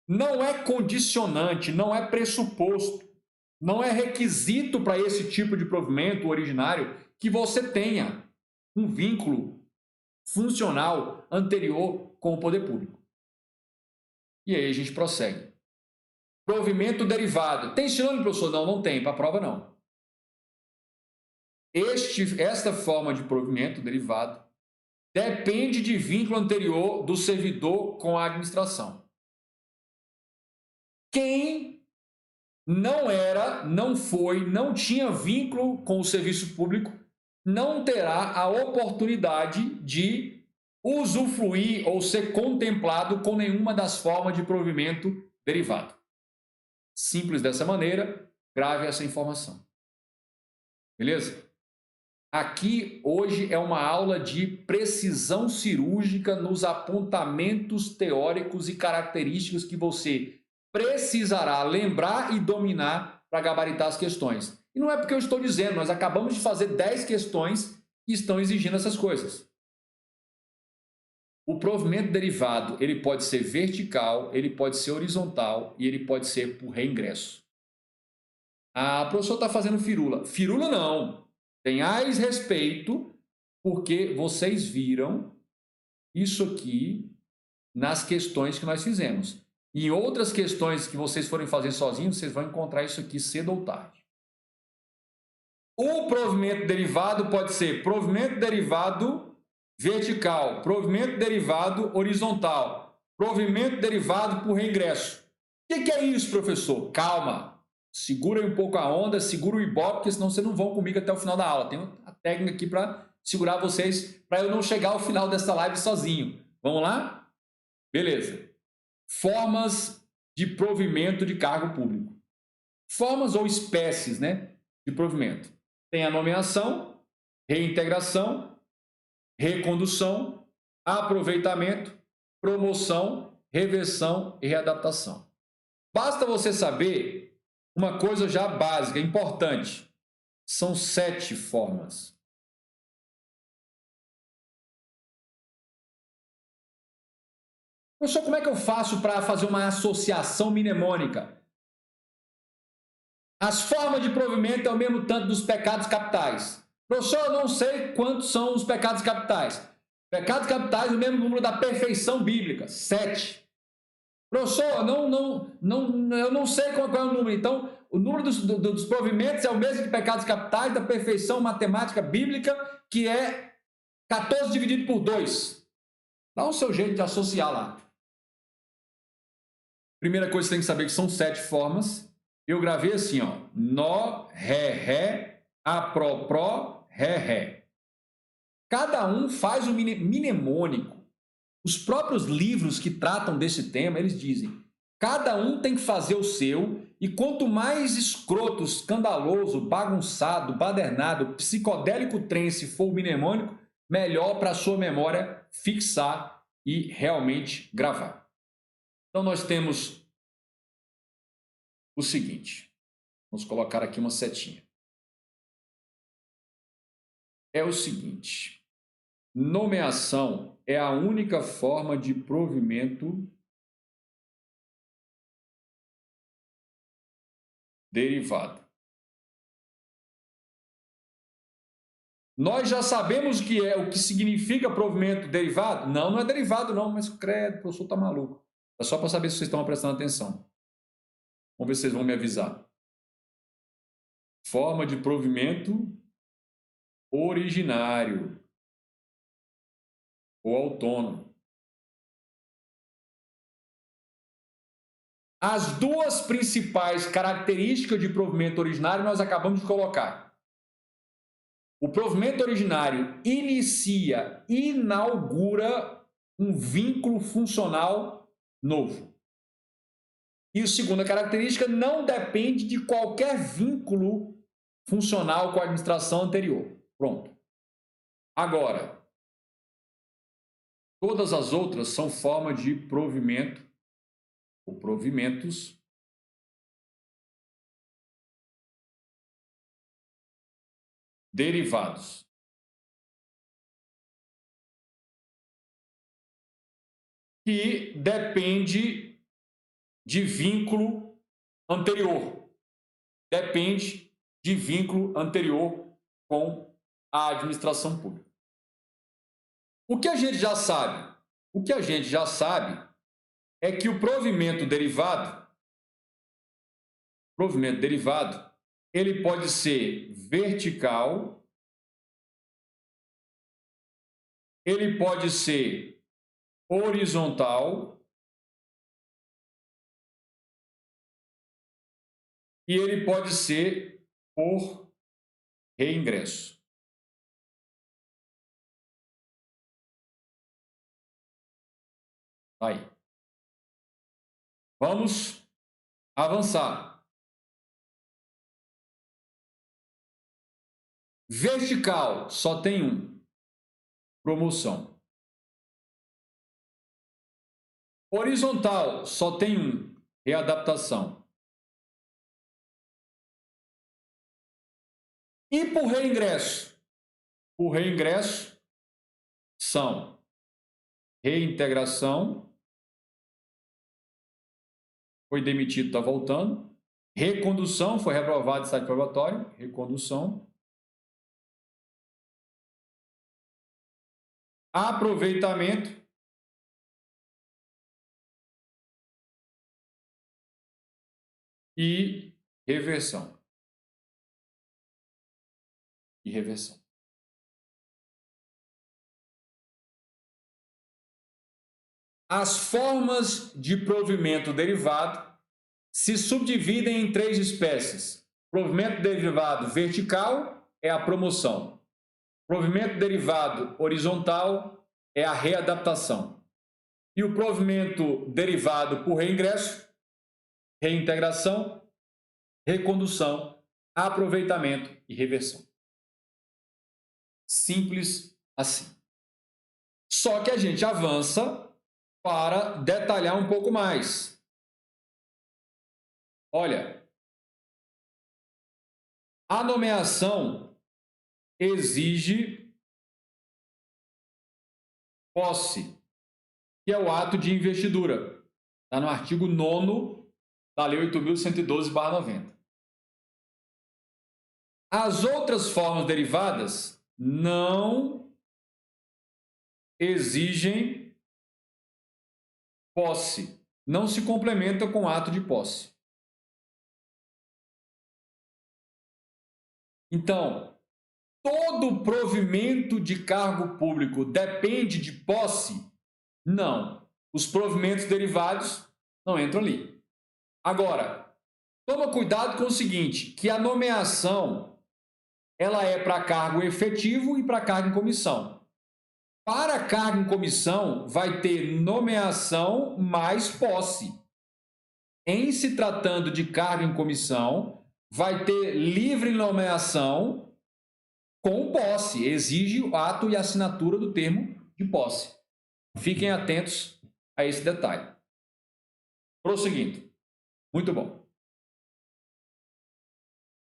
Não é condicionante, não é pressuposto, não é requisito para esse tipo de provimento originário que você tenha um vínculo funcional anterior com o poder público. E aí a gente prossegue. Provimento derivado. Tem sinônimo, professor? Não, não tem. Para a prova, não. Esta forma de provimento derivado depende de vínculo anterior do servidor com a administração. Quem não era, não foi, não tinha vínculo com o serviço público, não terá a oportunidade de usufruir ou ser contemplado com nenhuma das formas de provimento derivado. Simples dessa maneira, grave essa informação. Beleza? Aqui, hoje, é uma aula de precisão cirúrgica nos apontamentos teóricos e características que você precisará lembrar e dominar para gabaritar as questões. E não é porque eu estou dizendo, nós acabamos de fazer 10 questões que estão exigindo essas coisas. O provimento derivado, ele pode ser vertical, ele pode ser horizontal e ele pode ser por reingresso. Ah, o professor está fazendo firula. Firula não. Tenhais respeito, porque vocês viram isso aqui nas questões que nós fizemos. Em outras questões que vocês forem fazer sozinhos, vocês vão encontrar isso aqui cedo ou tarde. O provimento derivado pode ser provimento derivado vertical, provimento derivado horizontal, provimento derivado por reingresso. O que é isso, professor? Calma. Segura aí um pouco a onda, segura o ibope, porque senão vocês não vão comigo até o final da aula. Tem uma técnica aqui para segurar vocês, para eu não chegar ao final dessa live sozinho. Vamos lá? Beleza. Formas de provimento de cargo público. Formas ou espécies, né, de provimento. Tem a nomeação, reintegração, recondução, aproveitamento, promoção, reversão e readaptação. Basta você saber uma coisa já básica, importante. São 7 formas. Professor, como é que eu faço para fazer uma associação mnemônica? As formas de provimento é o mesmo tanto dos pecados capitais. Professor, eu não sei quantos são os pecados capitais. Pecados capitais é o mesmo número da perfeição bíblica, 7. Professor, eu não sei qual é o número. Então, o número dos provimentos é o mesmo de pecados capitais, da perfeição matemática bíblica, que é 14 dividido por 2. Dá o seu jeito de associar lá. Primeira coisa que você tem que saber que são 7 formas. Eu gravei assim, ó. Nó, ré, apró, ré. Cada um faz um mnemônico. Os próprios livros que tratam desse tema, eles dizem, cada um tem que fazer o seu, e quanto mais escroto, escandaloso, bagunçado, badernado, psicodélico trense for o mnemônico, melhor para a sua memória fixar e realmente gravar. Então, nós temos o seguinte, vamos colocar aqui uma setinha. É o seguinte, nomeação é a única forma de provimento derivado. Nós já sabemos o que significa provimento derivado? Não, não é derivado não, mas credo, o professor está maluco. É só para saber se vocês estão prestando atenção. Vamos ver se vocês vão me avisar. Forma de provimento originário ou autônomo. As duas principais características de provimento originário nós acabamos de colocar. O provimento originário inaugura um vínculo funcional novo. E a segunda característica não depende de qualquer vínculo funcional com a administração anterior. Pronto. Agora, todas as outras são formas de provimento ou provimentos derivados. Que depende de vínculo anterior. Depende de vínculo anterior com a administração pública. O que a gente já sabe? O que a gente já sabe é que o provimento derivado, ele pode ser vertical, ele pode ser horizontal e ele pode ser por reingresso. Aí. Vamos avançar. Vertical só tem um. Promoção. Horizontal só tem um. Readaptação. E por reingresso? Por reingresso são reintegração, foi demitido, está voltando, recondução, foi reprovado, sai probatório, recondução, aproveitamento e reversão. As formas de provimento derivado se subdividem em 3 espécies. Provimento derivado vertical é a promoção. Provimento derivado horizontal é a readaptação. E o provimento derivado por reingresso, reintegração, recondução, aproveitamento e reversão. Simples assim. Só que a gente avança para detalhar um pouco mais. Olha, a nomeação exige posse, que é o ato de investidura. Está no artigo 9º da Lei 8.112/90. As outras formas derivadas não exigem posse, não se complementam com o ato de posse. Então, todo provimento de cargo público depende de posse? Não. Os provimentos derivados não entram ali. Agora, toma cuidado com o seguinte, que a nomeação ela é para cargo efetivo e para cargo em comissão. Para cargo em comissão, vai ter nomeação mais posse. Em se tratando de cargo em comissão, vai ter livre nomeação com posse. Exige o ato e assinatura do termo de posse. Fiquem atentos a esse detalhe. Prosseguindo. Muito bom.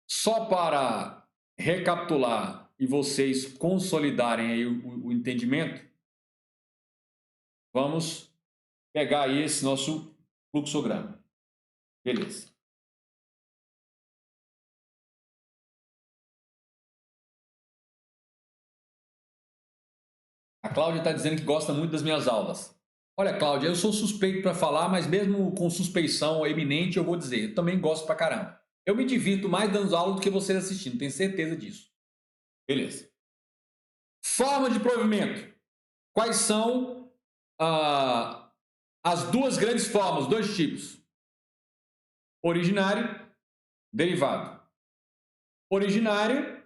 Só para recapitular e vocês consolidarem aí o entendimento, vamos pegar aí esse nosso fluxograma. Beleza. A Cláudia está dizendo que gosta muito das minhas aulas. Olha, Cláudia, eu sou suspeito para falar, mas mesmo com suspeição eminente, eu vou dizer, eu também gosto pra caramba. Eu me divirto mais dando aula do que vocês assistindo, tenho certeza disso. Beleza. Forma de provimento. Quais são as duas grandes formas, dois tipos? Originário, derivado. Originário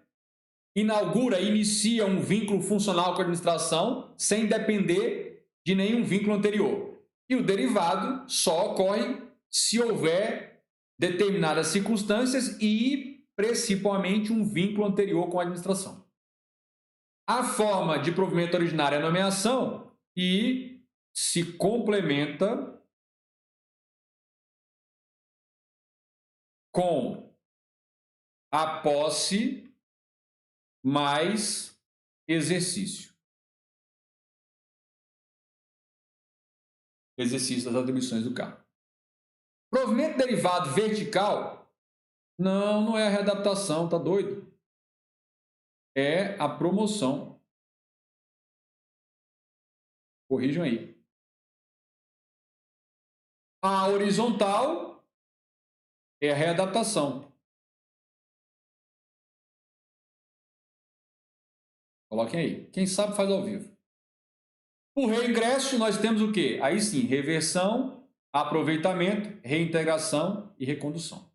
inicia um vínculo funcional com a administração sem depender de nenhum vínculo anterior. E o derivado só ocorre se houver determinadas circunstâncias e, principalmente, um vínculo anterior com a administração. A forma de provimento originário é a nomeação e se complementa com a posse mais exercício. Exercício das atribuições do cargo. Provimento derivado vertical, não é a readaptação, tá doido? É a promoção. Corrijam aí. A horizontal é a readaptação. Coloquem aí. Quem sabe faz ao vivo. Por reingresso, nós temos o quê? Aí sim, reversão, aproveitamento, reintegração e recondução.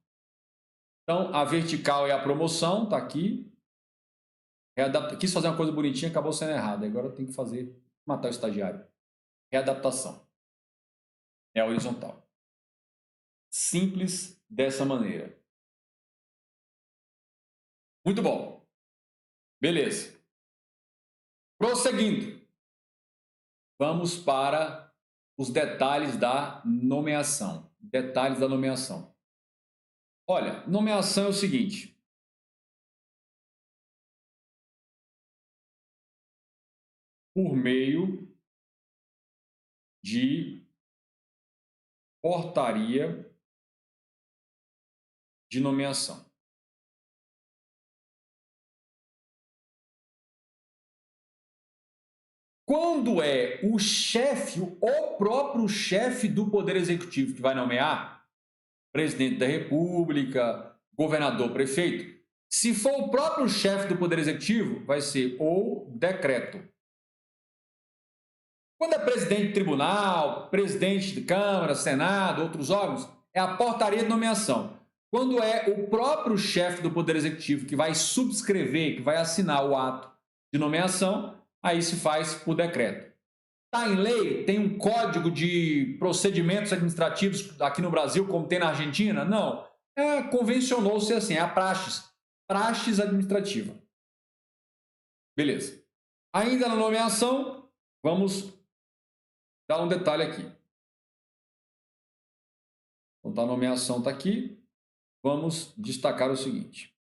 Então, a vertical é a promoção, está aqui. Quis fazer uma coisa bonitinha, acabou sendo errado. Agora eu tenho que fazer, matar o estagiário. Readaptação. É a horizontal. Simples dessa maneira. Muito bom. Beleza. Prosseguindo. Vamos para os detalhes da nomeação. Detalhes da nomeação. Olha, nomeação é o seguinte. Por meio de portaria de nomeação. Quando é o chefe, o próprio chefe do Poder Executivo que vai nomear, presidente da República, governador, prefeito, se for o próprio chefe do Poder Executivo, vai ser o decreto. Quando é presidente de tribunal, presidente de Câmara, Senado, outros órgãos, é a portaria de nomeação. Quando é o próprio chefe do Poder Executivo que vai subscrever, que vai assinar o ato de nomeação, aí se faz por decreto. Está em lei? Tem um código de procedimentos administrativos aqui no Brasil, como tem na Argentina? Não. Convencionou-se assim, é a praxis. Praxis administrativa. Beleza. Ainda na nomeação, vamos dar um detalhe aqui. Então, a nomeação está aqui. Vamos destacar o seguinte.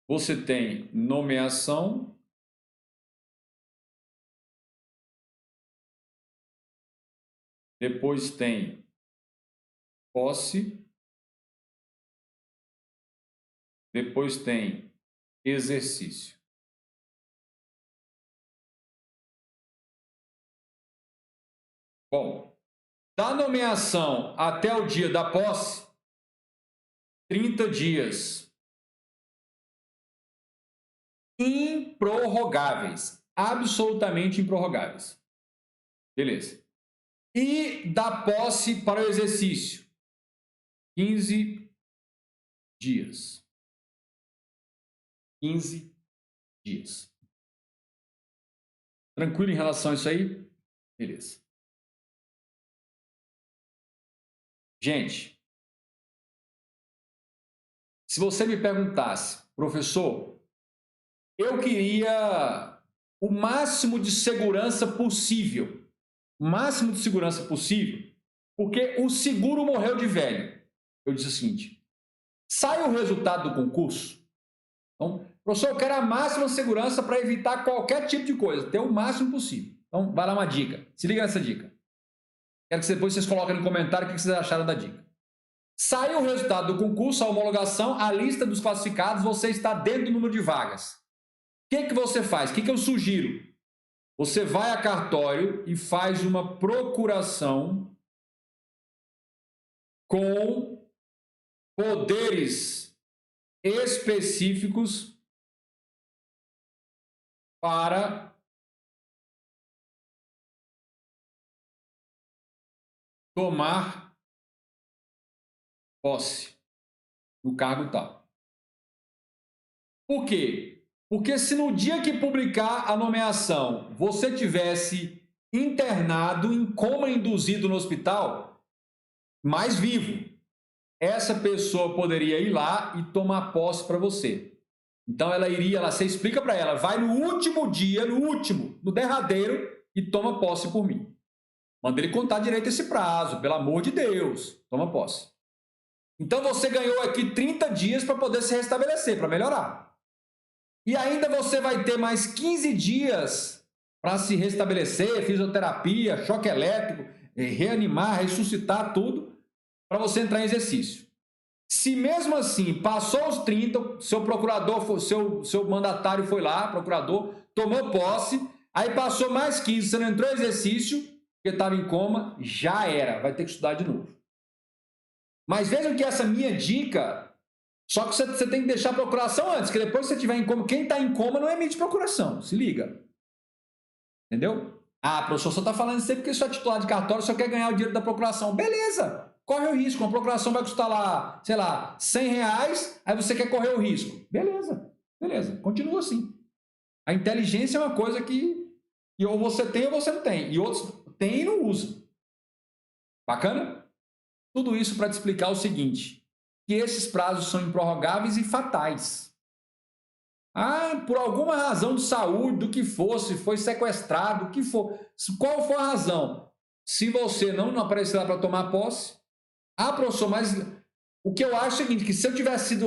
Você tem nomeação, depois tem posse, depois tem exercício. Bom, da nomeação até o dia da posse, 30 dias. Improrrogáveis. Absolutamente improrrogáveis. Beleza. E da posse para o exercício, 15 dias. 15 dias. Tranquilo em relação a isso aí? Beleza. Gente, se você me perguntasse, professor, eu queria o máximo de segurança possível. O máximo de segurança possível, porque o seguro morreu de velho. Eu disse o seguinte, sai o resultado do concurso. Então, professor, eu quero a máxima segurança para evitar qualquer tipo de coisa, ter o máximo possível. Então, vai lá uma dica. Se liga nessa dica. Quero que depois vocês coloquem no comentário o que vocês acharam da dica. Saiu o resultado do concurso, a homologação, a lista dos classificados, você está dentro do número de vagas. O que você faz? O que eu sugiro? Você vai a cartório e faz uma procuração com poderes específicos para tomar posse no cargo tal. Por quê? Porque se no dia que publicar a nomeação você tivesse internado em coma induzido no hospital, mais vivo, essa pessoa poderia ir lá e tomar posse para você. Então ela iria lá, você explica para ela, vai no último dia, no derradeiro e toma posse por mim. Manda ele contar direito esse prazo, pelo amor de Deus, toma posse. Então você ganhou aqui 30 dias para poder se restabelecer, para melhorar. E ainda você vai ter mais 15 dias para se restabelecer, fisioterapia, choque elétrico, reanimar, ressuscitar tudo, para você entrar em exercício. Se mesmo assim passou os 30, seu procurador, seu mandatário foi lá, procurador, tomou posse, aí passou mais 15, você não entrou em exercício, porque estava em coma, já era, vai ter que estudar de novo. Mas vejam que essa minha dica, só que você tem que deixar a procuração antes, que depois que você estiver em coma, quem está em coma não emite procuração, se liga. Entendeu? Ah, professor, só está falando isso aí porque só é titular de cartório, só quer ganhar o dinheiro da procuração. Beleza, corre o risco, uma procuração vai custar lá, sei lá, R$100, aí você quer correr o risco. Beleza, beleza, continua assim. A inteligência é uma coisa que ou você tem ou você não tem, e outros têm e não usam. Bacana? Tudo isso para te explicar o seguinte, que esses prazos são improrrogáveis e fatais. Ah, por alguma razão de saúde, do que fosse, foi sequestrado, o que for, qual for a razão? Se você não aparecer lá para tomar posse, professor, mas o que eu acho é o seguinte, que se eu tivesse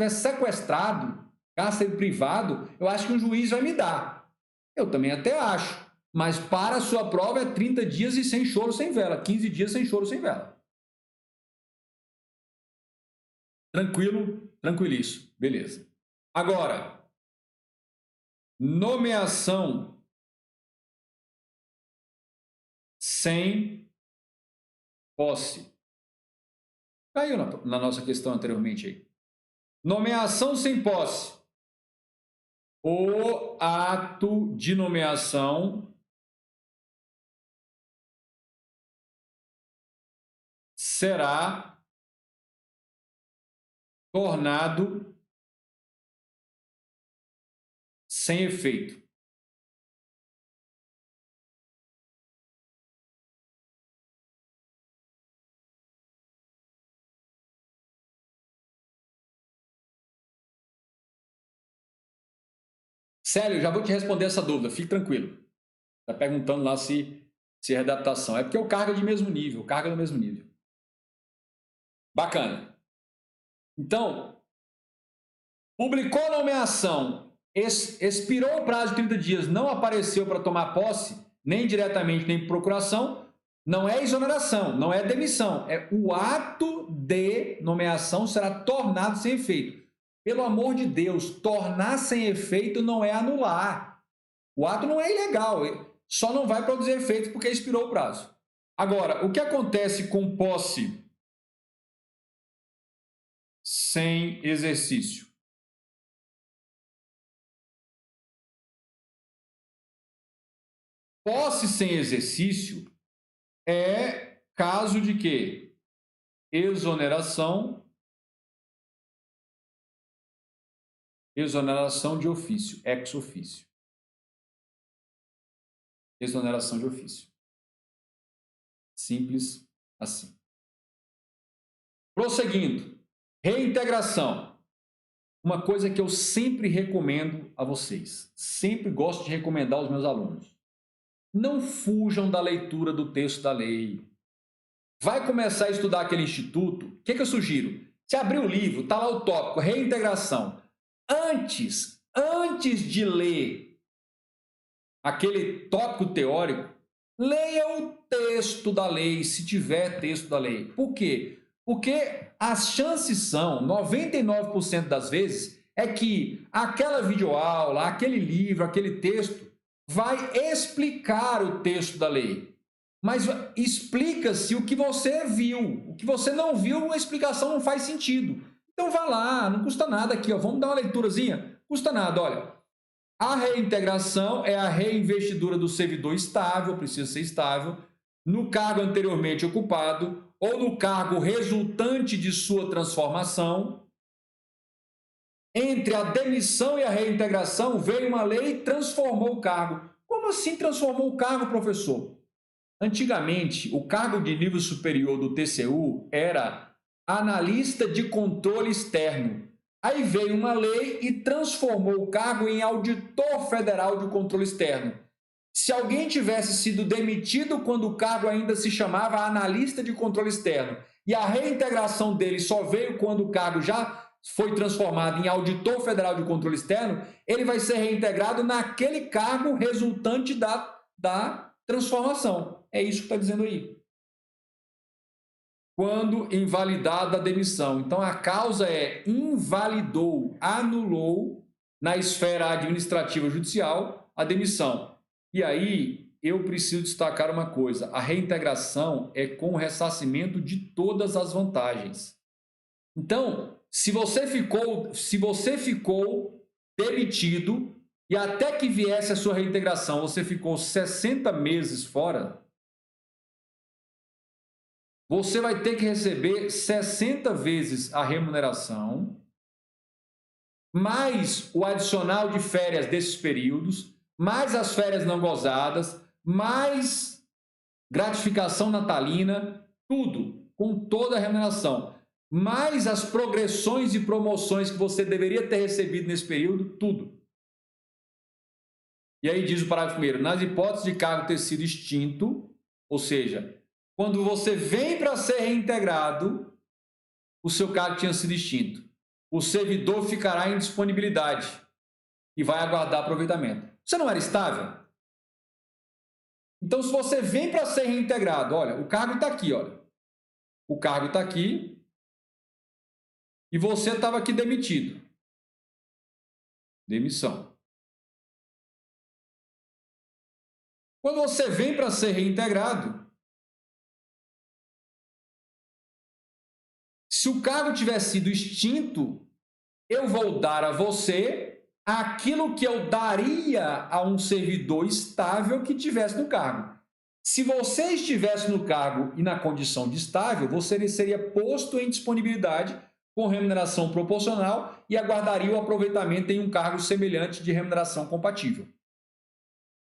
sequestrado, cárcere privado, eu acho que um juiz vai me dar. Eu também até acho, mas para a sua prova é 30 dias e sem choro, sem vela, 15 dias sem choro, sem vela. Tranquilo, tranquilíssimo, beleza. Agora, nomeação sem posse. Caiu na nossa questão anteriormente aí. Nomeação sem posse. O ato de nomeação será tornado sem efeito. Célio, já vou te responder essa dúvida, fique tranquilo. Está perguntando lá se é adaptação. É porque o cargo é de mesmo nível, carga do mesmo nível. Bacana. Então, publicou a nomeação, expirou o prazo de 30 dias, não apareceu para tomar posse, nem diretamente, nem por procuração, não é exoneração, não é demissão, é o ato de nomeação será tornado sem efeito. Pelo amor de Deus, tornar sem efeito não é anular. O ato não é ilegal, só não vai produzir efeito porque expirou o prazo. Agora, o que acontece com posse sem exercício? Posse sem exercício é caso de quê? Exoneração de ofício, ex ofício. Exoneração de ofício. Simples assim. Prosseguindo. Reintegração. Uma coisa que eu sempre recomendo a vocês. Sempre gosto de recomendar aos meus alunos. Não fujam da leitura do texto da lei. Vai começar a estudar aquele instituto, o que eu sugiro? Se abrir o livro, está lá o tópico, reintegração. Antes de ler aquele tópico teórico, leia o texto da lei, se tiver texto da lei. Por quê? Porque as chances são, 99% das vezes, é que aquela videoaula, aquele livro, aquele texto, vai explicar o texto da lei. Mas explica-se o que você viu. O que você não viu, a explicação não faz sentido. Então vá lá, não custa nada aqui, ó. Vamos dar uma leiturazinha? Custa nada, olha. A reintegração é a reinvestidura do servidor estável, precisa ser estável, no cargo anteriormente ocupado ou no cargo resultante de sua transformação. Entre a demissão e a reintegração veio uma lei e transformou o cargo. Como assim transformou o cargo, professor? Antigamente, o cargo de nível superior do TCU era analista de controle externo. Aí veio uma lei e transformou o cargo em auditor federal de controle externo. Se alguém tivesse sido demitido quando o cargo ainda se chamava analista de controle externo e a reintegração dele só veio quando o cargo já foi transformado em auditor federal de controle externo, ele vai ser reintegrado naquele cargo resultante da transformação. É isso que está dizendo aí. Quando invalidada a demissão. Então, a causa é invalidou, anulou na esfera administrativa judicial a demissão. E aí, eu preciso destacar uma coisa. A reintegração é com o ressarcimento de todas as vantagens. Então, se você ficou demitido e até que viesse a sua reintegração, você ficou 60 meses fora, você vai ter que receber 60 vezes a remuneração, mais o adicional de férias desses períodos, mais as férias não gozadas, mais gratificação natalina, tudo, com toda a remuneração, mais as progressões e promoções que você deveria ter recebido nesse período, tudo. E aí diz o parágrafo 1º, nas hipóteses de cargo ter sido extinto, ou seja, quando você vem para ser reintegrado, o seu cargo tinha sido extinto. O servidor ficará em disponibilidade e vai aguardar aproveitamento. Você não era estável? Então, se você vem para ser reintegrado, olha, o cargo está aqui, olha. O cargo está aqui e você estava aqui demitido. Demissão. Quando você vem para ser reintegrado, se o cargo tiver sido extinto, eu vou dar a você aquilo que eu daria a um servidor estável que estivesse no cargo. Se você estivesse no cargo e na condição de estável, você seria posto em disponibilidade com remuneração proporcional e aguardaria o aproveitamento em um cargo semelhante de remuneração compatível.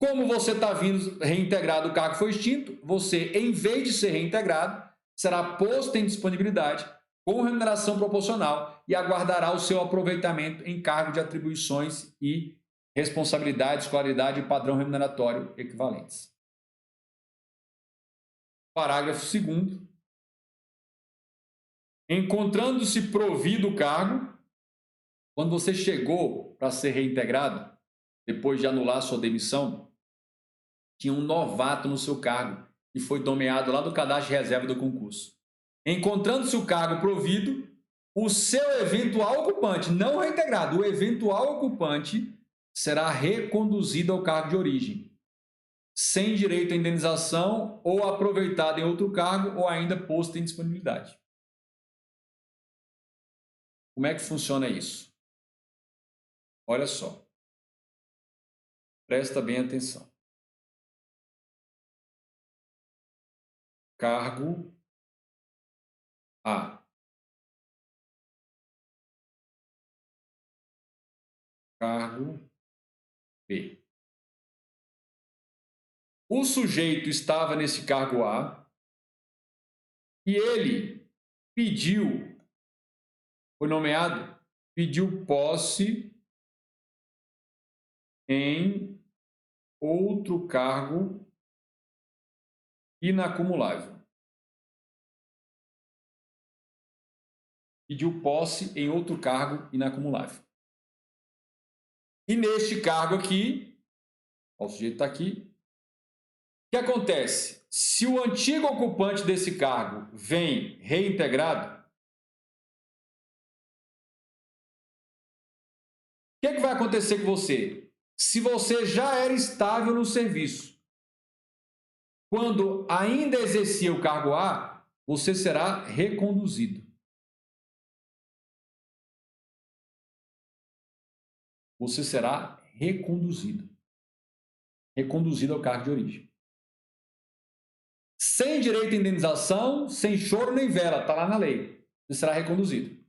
Como você está vindo reintegrado, o cargo foi extinto, você, em vez de ser reintegrado, será posto em disponibilidade com remuneração proporcional e aguardará o seu aproveitamento em cargo de atribuições e responsabilidades, qualidade e padrão remuneratório equivalentes. Parágrafo 2º. Encontrando-se provido o cargo, quando você chegou para ser reintegrado, depois de anular sua demissão, tinha um novato no seu cargo e foi nomeado lá do cadastro de reserva do concurso. Encontrando-se o cargo provido, o seu eventual ocupante, não reintegrado, o eventual ocupante será reconduzido ao cargo de origem, sem direito à indenização ou aproveitado em outro cargo ou ainda posto em disponibilidade. Como é que funciona isso? Olha só. Presta bem atenção. Cargo A. Cargo B. O sujeito estava nesse cargo A e ele foi nomeado, pediu posse em outro cargo inacumulável. Pediu posse em outro cargo inacumulável. E neste cargo aqui, o sujeito está aqui, o que acontece? Se o antigo ocupante desse cargo vem reintegrado, o que vai acontecer com você? Se você já era estável no serviço, quando ainda exercia o cargo A, você será reconduzido. Você será reconduzido. Reconduzido ao cargo de origem. Sem direito à indenização, sem choro nem vela, está lá na lei. Você será reconduzido.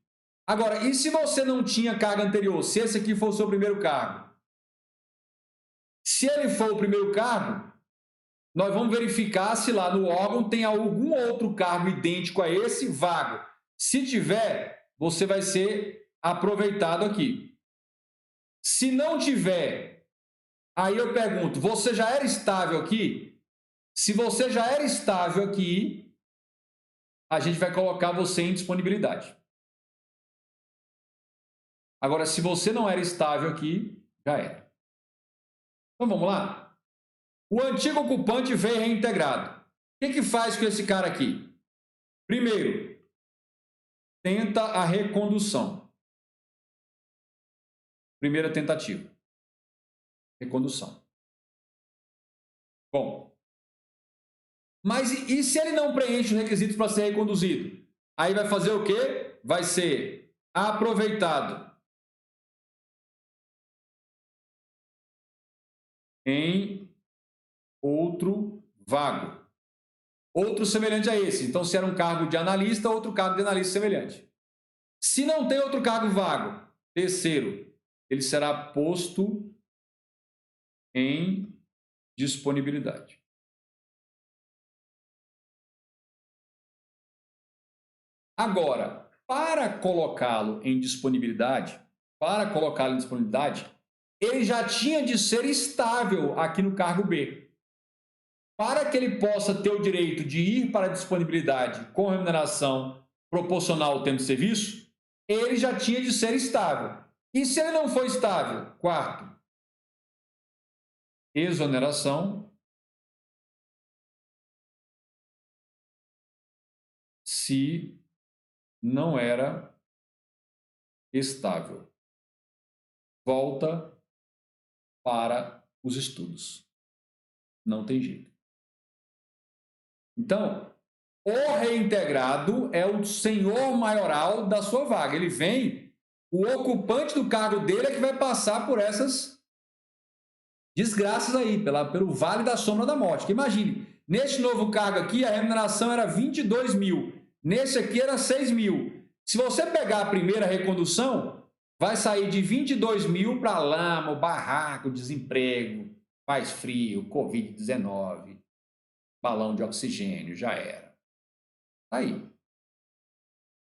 Agora, e se você não tinha cargo anterior? Se esse aqui for o seu primeiro cargo? Se ele for o primeiro cargo, nós vamos verificar se lá no órgão tem algum outro cargo idêntico a esse vago. Se tiver, você vai ser aproveitado aqui. Se não tiver, aí eu pergunto, você já era estável aqui? Se você já era estável aqui, a gente vai colocar você em disponibilidade. Agora, se você não era estável aqui, já era. Então, vamos lá? O antigo ocupante veio reintegrado. O que faz com esse cara aqui? Primeiro, tenta a recondução. Primeira tentativa. Recondução. Bom. Mas e se ele não preenche os requisitos para ser reconduzido? Aí vai fazer o quê? Vai ser aproveitado em outro vago. Outro semelhante a esse. Então, se era um cargo de analista, outro cargo de analista semelhante. Se não tem outro cargo vago, terceiro, ele será posto em disponibilidade. Agora, para colocá-lo em disponibilidade, ele já tinha de ser estável aqui no cargo B. Para que ele possa ter o direito de ir para a disponibilidade com remuneração proporcional ao tempo de serviço, ele já tinha de ser estável. E se ele não for estável? Quarto, exoneração se não era estável. Volta para os estudos. Não tem jeito. Então, o reintegrado é o senhor maioral da sua vaga. Ele vem, o ocupante do cargo dele é que vai passar por essas desgraças aí, pelo vale da sombra da morte. Que imagine, neste novo cargo aqui, a remuneração era 22 mil. Nesse aqui era 6 mil. Se você pegar a primeira recondução, vai sair de 22 mil para lama, barraco, desemprego, faz frio, Covid-19, balão de oxigênio, já era. Aí.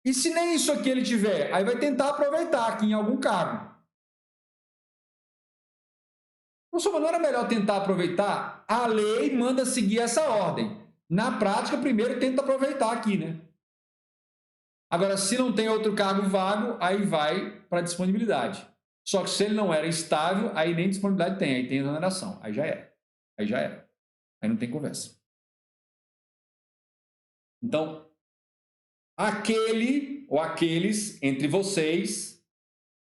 E se nem isso aqui ele tiver, aí vai tentar aproveitar aqui em algum cargo. Professor, mas não era melhor tentar aproveitar? A lei manda seguir essa ordem. Na prática, primeiro tenta aproveitar aqui, né? Agora, se não tem outro cargo vago, aí vai para disponibilidade. Só que se ele não era estável, aí nem disponibilidade tem, aí tem exoneração. Aí já era. Aí já era. Aí não tem conversa. Então, aquele ou aqueles entre vocês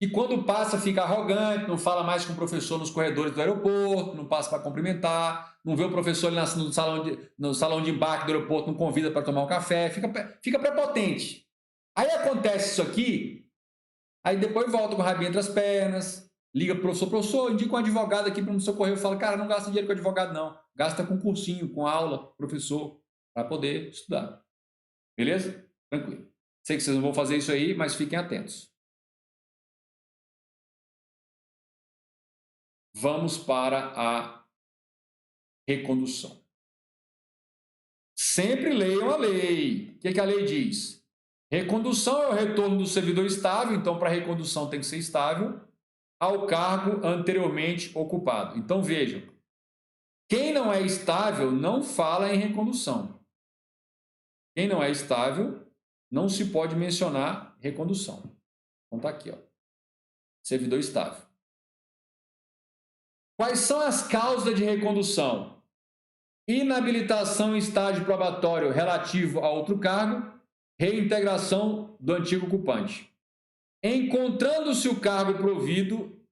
que quando passa fica arrogante, não fala mais com o professor nos corredores do aeroporto, não passa para cumprimentar, não vê o professor ali no salão de embarque do aeroporto, não convida para tomar um café, fica prepotente. Aí acontece isso aqui, aí depois volta com o rabinho entre as pernas, liga para o professor, indica um advogado aqui para me socorrer, eu falo, cara, não gasta dinheiro com advogado não, gasta com cursinho, com aula, professor, para poder estudar. Beleza? Tranquilo. Sei que vocês não vão fazer isso aí, mas fiquem atentos. Vamos para a recondução. Sempre leiam a lei. O que a lei diz? Recondução é o retorno do servidor estável, então para recondução tem que ser estável, ao cargo anteriormente ocupado. Então vejam, quem não é estável não fala em recondução. Quem não é estável não se pode mencionar recondução. Então tá aqui, ó. Servidor estável. Quais são as causas de recondução? Inabilitação em estágio probatório relativo a outro cargo, reintegração do antigo ocupante. Encontrando-se o cargo provido,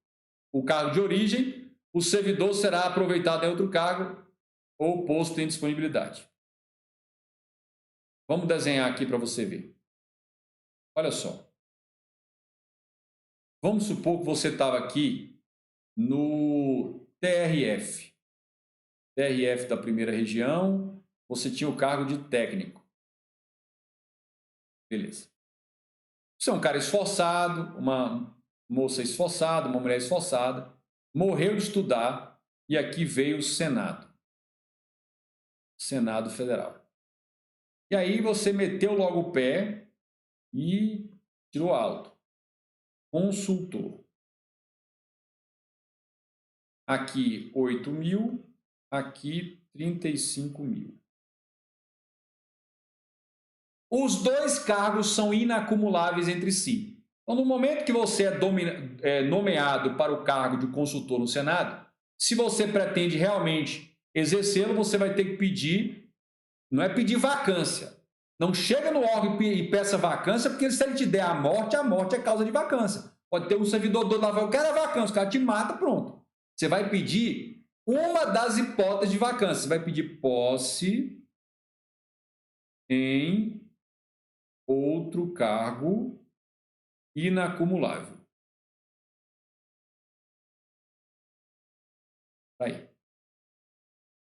o cargo de origem, o servidor será aproveitado em outro cargo ou posto em disponibilidade. Vamos desenhar aqui para você ver. Olha só. Vamos supor que você estava aqui no TRF. TRF da primeira região, você tinha o cargo de técnico. Beleza. Você é um cara esforçado, uma moça esforçada, uma mulher esforçada, morreu de estudar e aqui veio o Senado. Senado Federal. E aí você meteu logo o pé e tirou alto. Consultor. Aqui 8 mil, aqui 35 mil. Os dois cargos são inacumuláveis entre si. Então, no momento que você é nomeado para o cargo de consultor no Senado, se você pretende realmente exercê-lo, você vai ter que pedir, não é pedir vacância. Não chega no órgão e peça vacância, porque se ele te der a morte é causa de vacância. Pode ter um servidor do lá, eu quero a vacância, o cara te mata, pronto. Você vai pedir uma das hipóteses de vacância. Você vai pedir posse em outro cargo inacumulável. Aí.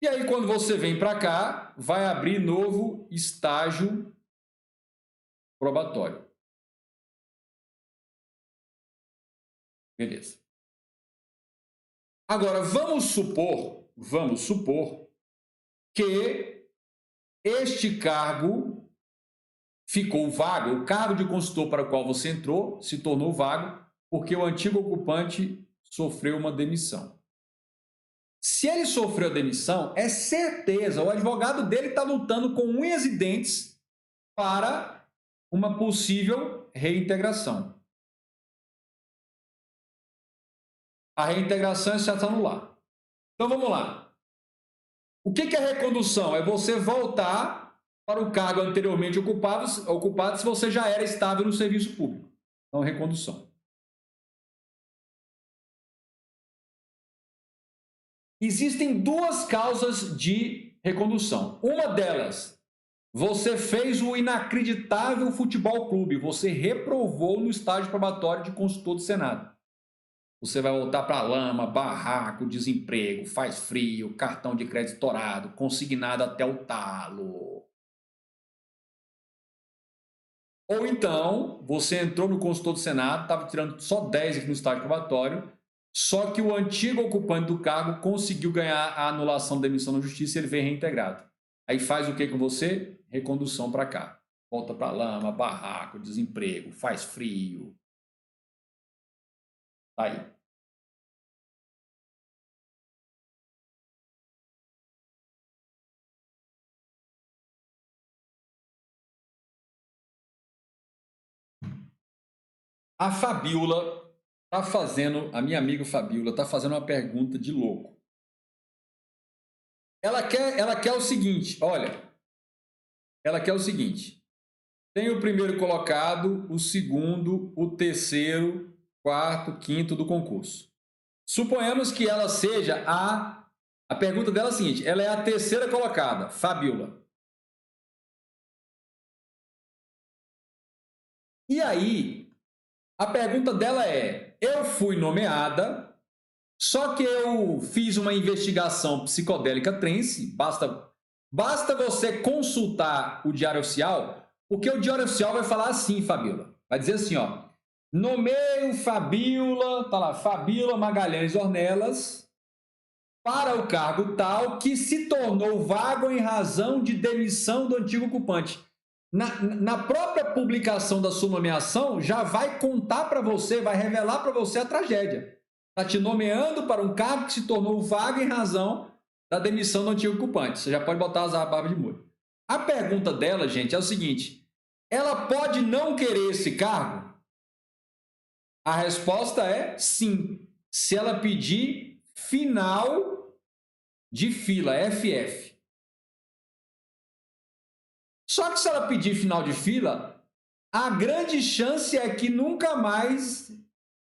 E aí, quando você vem para cá, vai abrir novo estágio probatório. Beleza. Agora, vamos supor que este cargo ficou vago, o cargo de consultor para o qual você entrou se tornou vago porque o antigo ocupante sofreu uma demissão. Se ele sofreu a demissão, é certeza, o advogado dele está lutando com unhas e dentes para uma possível reintegração. A reintegração é se anular. Então vamos lá. O que é recondução? É você voltar para o cargo anteriormente ocupado se você já era estável no serviço público. Então, recondução. Existem duas causas de recondução. Uma delas, você fez o inacreditável futebol clube, você reprovou no estágio probatório de consultor do Senado. Você vai voltar para a lama, barraco, desemprego, faz frio, cartão de crédito estourado, consignado até o talo. Ou então, você entrou no consultor do Senado, estava tirando só 10 aqui no estágio probatório, só que o antigo ocupante do cargo conseguiu ganhar a anulação da demissão na justiça e ele vem reintegrado. Aí faz o que com você? Recondução para cá. Volta para a lama, barraco, desemprego, faz frio. Tá aí. A Fabiola está fazendo, a minha amiga Fabiola está fazendo uma pergunta de louco. Ela quer o seguinte, olha, ela quer o seguinte, tem o primeiro colocado, o segundo, o terceiro, quarto, quinto do concurso. Suponhamos que ela seja a pergunta dela é a seguinte, ela é a terceira colocada, Fabiola. E aí, a pergunta dela é, eu fui nomeada, só que eu fiz uma investigação psicodélica trense, basta você consultar o Diário Oficial, porque o Diário Oficial vai falar assim, Fabiola, vai dizer assim, ó, nomeio Fabiola, tá lá, Fabiola Magalhães Ornelas, para o cargo tal que se tornou vago em razão de demissão do antigo ocupante. Na própria publicação da sua nomeação, já vai contar para você, vai revelar para você a tragédia. Está te nomeando para um cargo que se tornou vago em razão da demissão do antigo ocupante. Você já pode botar as barbas de molho. A pergunta dela, gente, é o seguinte, ela pode não querer esse cargo? A resposta é sim, se ela pedir final de fila, FF. Só que se ela pedir final de fila, a grande chance é que nunca mais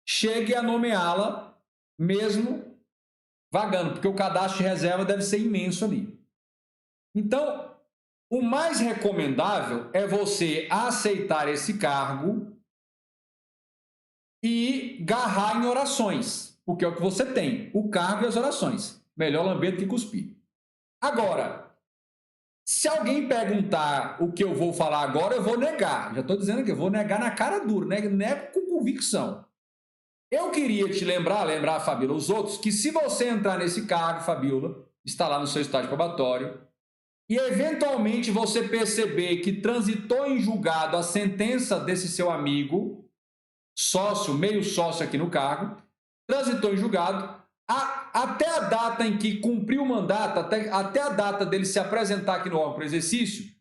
chegue a nomeá-la, mesmo vagando, porque o cadastro de reserva deve ser imenso ali. Então, o mais recomendável é você aceitar esse cargo e garrar em orações, porque é o que você tem, o cargo e as orações. Melhor lamber do que cuspir. Agora, se alguém perguntar o que eu vou falar agora, eu vou negar. Já estou dizendo que eu vou negar na cara dura, nego com convicção. Eu queria te lembrar, Fabiola, os outros, que se você entrar nesse cargo, Fabiola, está lá no seu estágio probatório, e eventualmente você perceber que transitou em julgado a sentença desse seu amigo, sócio, meio sócio aqui no cargo, transitou em julgado, até a data em que cumpriu o mandato, até a data dele se apresentar aqui no órgão para exercício,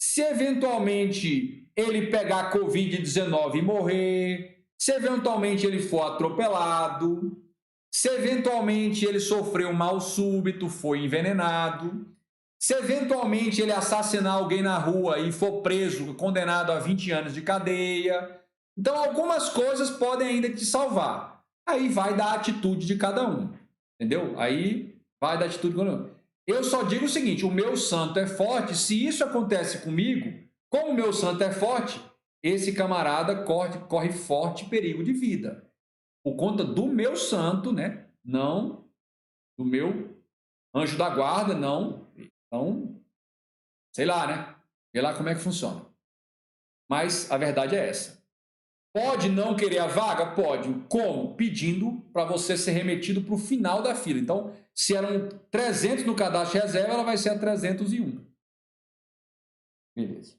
Se eventualmente ele pegar Covid-19 e morrer, se eventualmente ele for atropelado, se eventualmente ele sofreu um mal súbito, foi envenenado, se eventualmente ele assassinar alguém na rua e for preso, condenado a 20 anos de cadeia. Então, algumas coisas podem ainda te salvar. Aí vai da atitude de cada um. Entendeu? Aí vai da atitude de cada um. Eu só digo o seguinte: o meu santo é forte. Se isso acontece comigo, como o meu santo é forte, esse camarada corre forte perigo de vida. Por conta do meu santo, né? Não do meu anjo da guarda, não. Então, sei lá, né? Sei lá como é que funciona. Mas a verdade é essa. Pode não querer a vaga? Pode. Como? Pedindo para você ser remetido para o final da fila. Então, se eram 300 no cadastro de reserva, ela vai ser a 301. Beleza.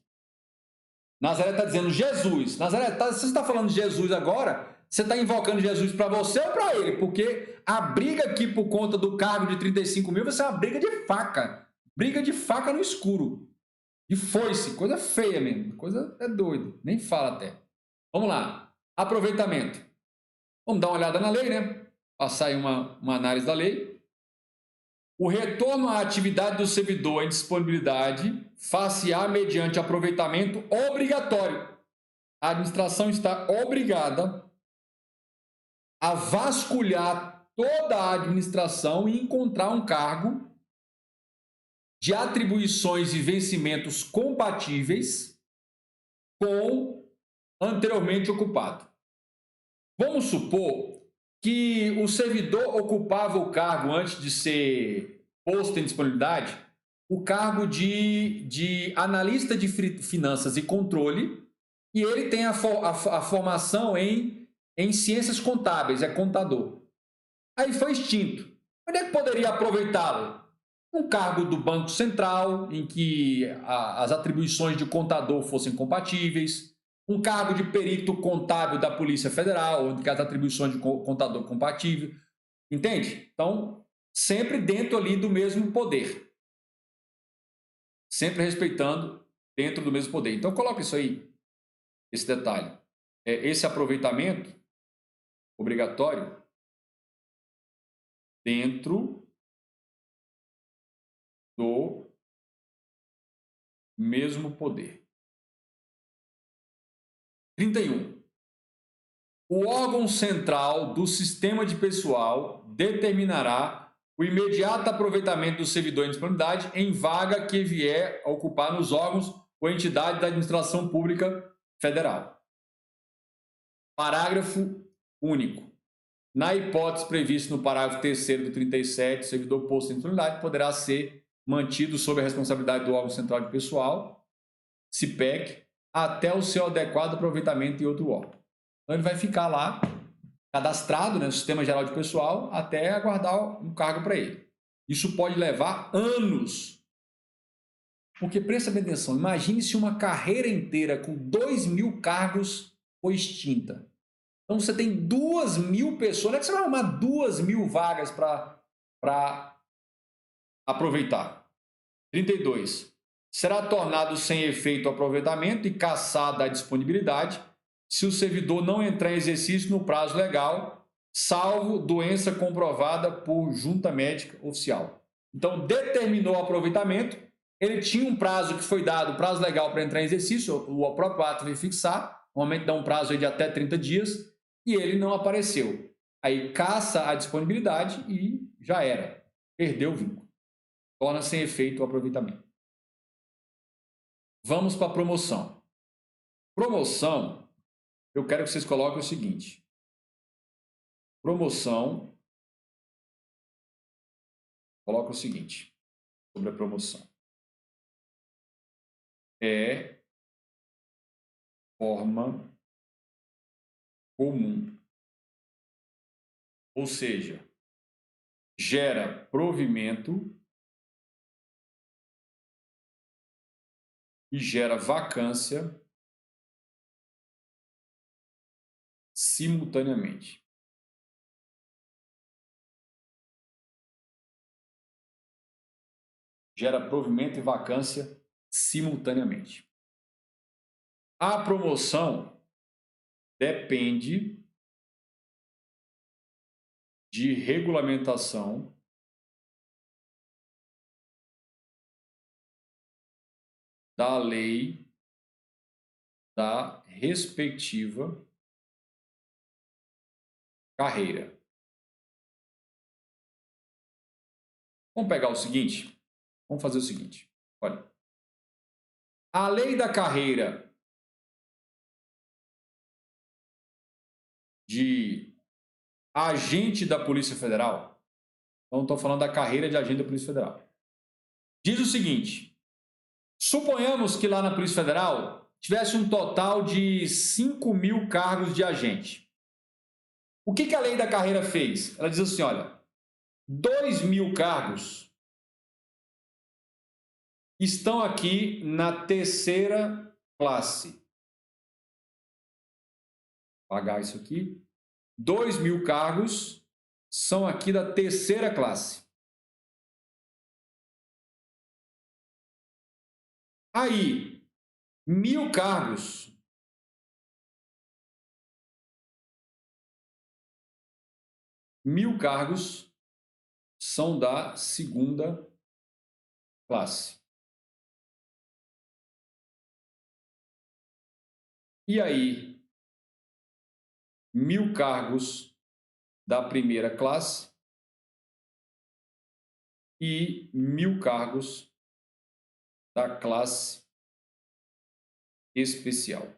Nazaré está dizendo Jesus. Nazaré, você está falando de Jesus agora? Você está invocando Jesus para você ou para ele? Porque a briga aqui por conta do cargo de 35 mil vai ser uma briga de faca. Briga de faca no escuro. E foi-se, coisa feia mesmo, coisa é doida, nem fala até. Vamos lá, aproveitamento. Vamos dar uma olhada na lei, né? Passar aí uma análise da lei. O retorno à atividade do servidor em disponibilidade far-se-á mediante aproveitamento obrigatório. A administração está obrigada a vasculhar toda a administração e encontrar um cargo de atribuições e vencimentos compatíveis com anteriormente ocupado. Vamos supor que o servidor ocupava o cargo antes de ser posto em disponibilidade, o cargo de analista de finanças e controle, e ele tem a formação em ciências contábeis, é contador. Aí foi extinto. Onde é que poderia aproveitá-lo? Um cargo do Banco Central, em que as atribuições de contador fossem compatíveis, um cargo de perito contábil da Polícia Federal, onde as atribuições de contador compatível. Entende? Então, sempre dentro ali do mesmo poder. Sempre respeitando dentro do mesmo poder. Então, coloca isso aí, esse detalhe. Esse aproveitamento obrigatório dentro do mesmo poder. 31. O órgão central do sistema de pessoal determinará o imediato aproveitamento do servidor em disponibilidade em vaga que vier a ocupar nos órgãos ou entidade da administração pública federal. Parágrafo único. Na hipótese prevista no parágrafo 3º do 37, o servidor posto em disponibilidade poderá ser mantido sob a responsabilidade do órgão central de pessoal, CIPEC, até o seu adequado aproveitamento em outro órgão. Então, ele vai ficar lá, cadastrado, né, no Sistema Geral de Pessoal, até aguardar um cargo para ele. Isso pode levar anos. Porque, presta bem atenção, imagine se uma carreira inteira com 2.000 cargos foi extinta. Então, você tem 2.000 pessoas, não é que você vai arrumar 2.000 vagas para aproveitar. 32. Será tornado sem efeito o aproveitamento e cassada a disponibilidade se o servidor não entrar em exercício no prazo legal, salvo doença comprovada por junta médica oficial. Então, determinou o aproveitamento, ele tinha um prazo que foi dado, prazo legal para entrar em exercício, o próprio ato vai fixar, normalmente dá um prazo de até 30 dias, e ele não apareceu. Aí caça a disponibilidade e já era, perdeu o vínculo. Torna sem efeito o aproveitamento. Vamos para a promoção. Promoção, eu quero que vocês coloquem o seguinte. Promoção, coloca o seguinte sobre a promoção. É forma comum. Ou seja, gera provimento e gera vacância simultaneamente. Gera provimento e vacância simultaneamente. A promoção depende de regulamentação da lei da respectiva carreira. Vamos pegar o seguinte, vamos fazer o seguinte, olha. A lei da carreira de agente da Polícia Federal, não estou falando da carreira de agente da Polícia Federal, diz o seguinte: suponhamos que lá na Polícia Federal tivesse um total de 5.000 cargos de agente. O que a lei da carreira fez? Ela diz assim, olha, 2.000 cargos estão aqui na terceira classe. Vou apagar isso aqui. 2.000 cargos são aqui da terceira classe. Aí, 1.000 cargos são da segunda classe. E aí, 1.000 cargos da primeira classe e 1.000 cargos da classe especial.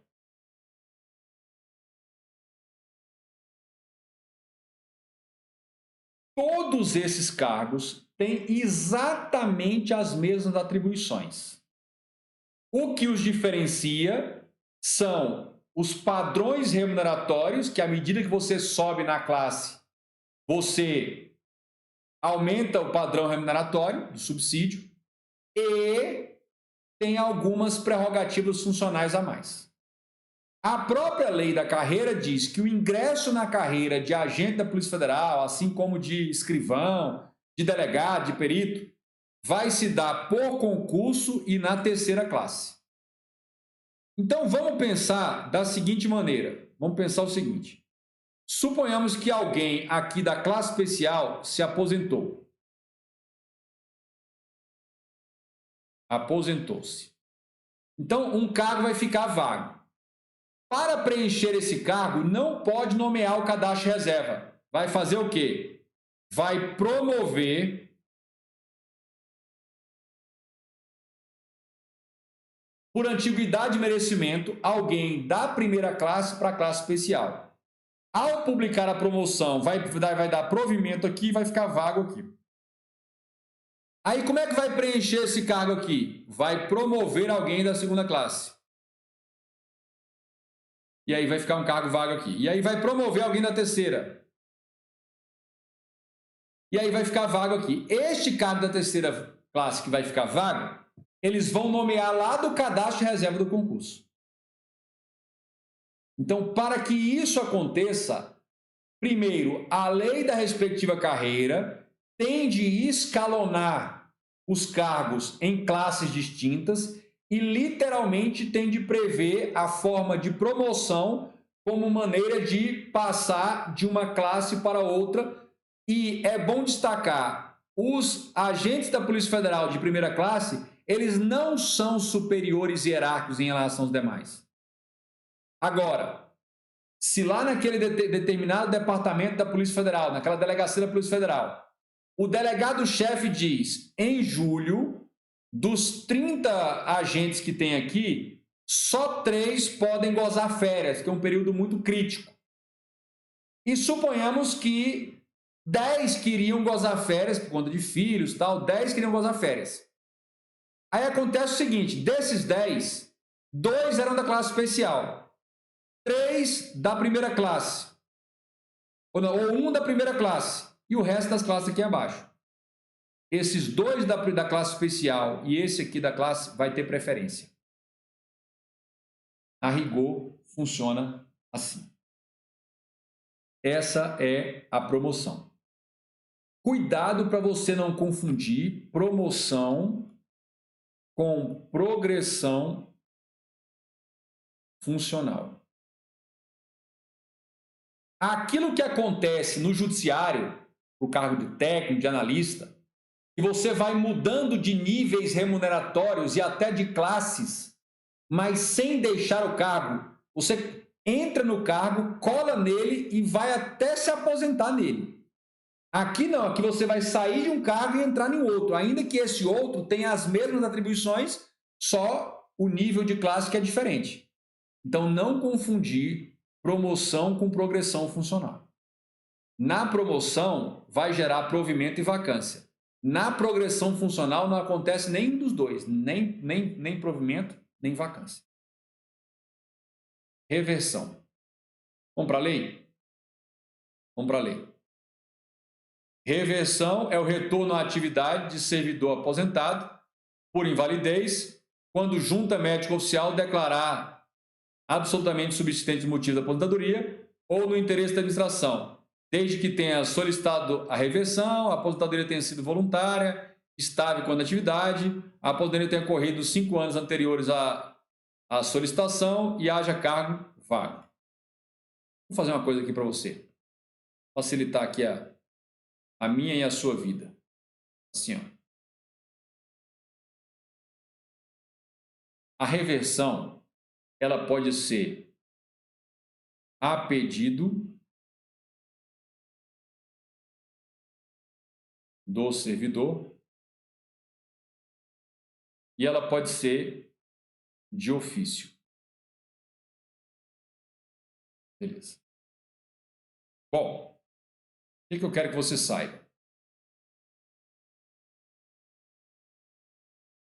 Todos esses cargos têm exatamente as mesmas atribuições. O que os diferencia são os padrões remuneratórios, que à medida que você sobe na classe, você aumenta o padrão remuneratório do subsídio e tem algumas prerrogativas funcionais a mais. A própria lei da carreira diz que o ingresso na carreira de agente da Polícia Federal, assim como de escrivão, de delegado, de perito, vai se dar por concurso e na terceira classe. Então, vamos pensar da seguinte maneira. Vamos pensar o seguinte. Suponhamos que alguém aqui da classe especial se aposentou. Aposentou-se. Então, um cargo vai ficar vago. Para preencher esse cargo, não pode nomear o cadastro de reserva. Vai fazer o quê? Vai promover por antiguidade e merecimento alguém da primeira classe para a classe especial. Ao publicar a promoção, vai dar provimento aqui e vai ficar vago aqui. Aí, como é que vai preencher esse cargo aqui? Vai promover alguém da segunda classe. E aí vai ficar um cargo vago aqui. E aí vai promover alguém da terceira. E aí vai ficar vago aqui. Este cargo da terceira classe que vai ficar vago, eles vão nomear lá do cadastro de reserva do concurso. Então, para que isso aconteça, primeiro, a lei da respectiva carreira tem de escalonar os cargos em classes distintas e literalmente tem de prever a forma de promoção como maneira de passar de uma classe para outra. E é bom destacar, os agentes da Polícia Federal de primeira classe, eles não são superiores hierárquicos em relação aos demais. Agora, se lá naquele determinado departamento da Polícia Federal, naquela delegacia da Polícia Federal, o delegado-chefe diz, em julho, dos 30 agentes que tem aqui, só 3 podem gozar férias, que é um período muito crítico. E suponhamos que 10 queriam gozar férias por conta de filhos, tal, 10 queriam gozar férias. Aí acontece o seguinte, desses 10, 2 eram da classe especial, 3 da primeira classe, ou 1 da primeira classe, e o resto das classes aqui abaixo. Esses 2 da classe especial e esse aqui da classe vai ter preferência. A rigor, funciona assim. Essa é a promoção. Cuidado para você não confundir promoção com progressão funcional. Aquilo que acontece no judiciário, o cargo de técnico, de analista, e você vai mudando de níveis remuneratórios e até de classes, mas sem deixar o cargo. Você entra no cargo, cola nele e vai até se aposentar nele. Aqui não, aqui você vai sair de um cargo e entrar em outro, ainda que esse outro tenha as mesmas atribuições, só o nível de classe que é diferente. Então, não confundir promoção com progressão funcional. Na promoção, vai gerar provimento e vacância. Na progressão funcional, não acontece nenhum dos dois, nem provimento, nem vacância. Reversão. Vamos para a lei? Vamos para a lei. Reversão é o retorno à atividade de servidor aposentado por invalidez, quando junta médica oficial declarar absolutamente subsistente o motivo da aposentadoria ou no interesse da administração, desde que tenha solicitado a reversão, a aposentadoria tenha sido voluntária, estável quanto à atividade, a aposentadoria tenha ocorrido 5 anos anteriores à solicitação e haja cargo vago. Vou fazer uma coisa aqui para você, facilitar aqui a minha e a sua vida. Assim, ó. A reversão, ela pode ser a pedido do servidor e ela pode ser de ofício. Beleza. Bom, o que eu quero que você saiba?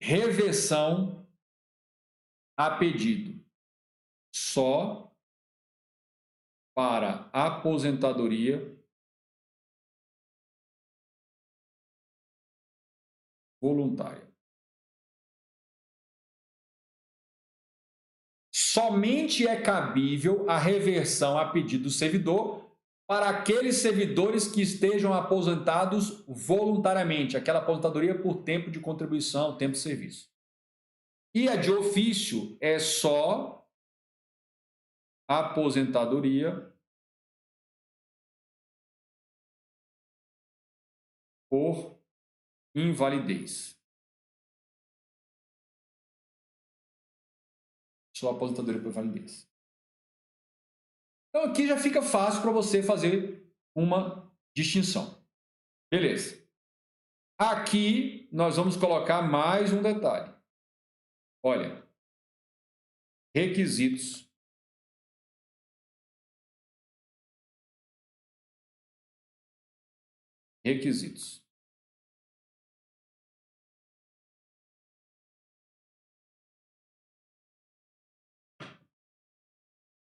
Reversão a pedido só para aposentadoria voluntária. Somente é cabível a reversão a pedido do servidor para aqueles servidores que estejam aposentados voluntariamente, aquela aposentadoria por tempo de contribuição, tempo de serviço. E a de ofício é só aposentadoria por invalidez. Só aposentadoria por invalidez. Então aqui já fica fácil para você fazer uma distinção. Beleza. Aqui nós vamos colocar mais um detalhe. Olha, requisitos. Requisitos.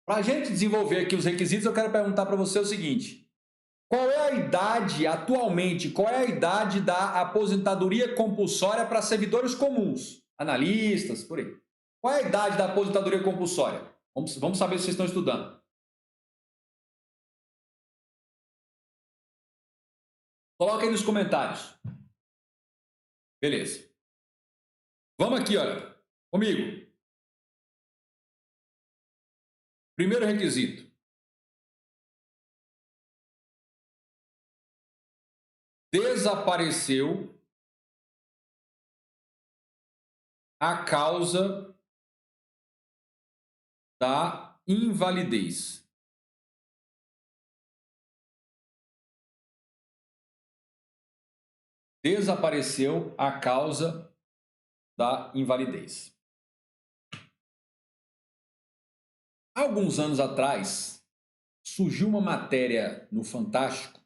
Para a gente desenvolver aqui os requisitos, eu quero perguntar para você o seguinte: qual é a idade atualmente, qual é a idade da aposentadoria compulsória para servidores comuns, analistas, por aí? Qual é a idade da aposentadoria compulsória? Vamos saber se vocês estão estudando. Coloca aí nos comentários. Beleza. Vamos aqui, olha, comigo. Primeiro requisito. Desapareceu a causa da invalidez. Desapareceu a causa da invalidez. Alguns anos atrás, surgiu uma matéria no Fantástico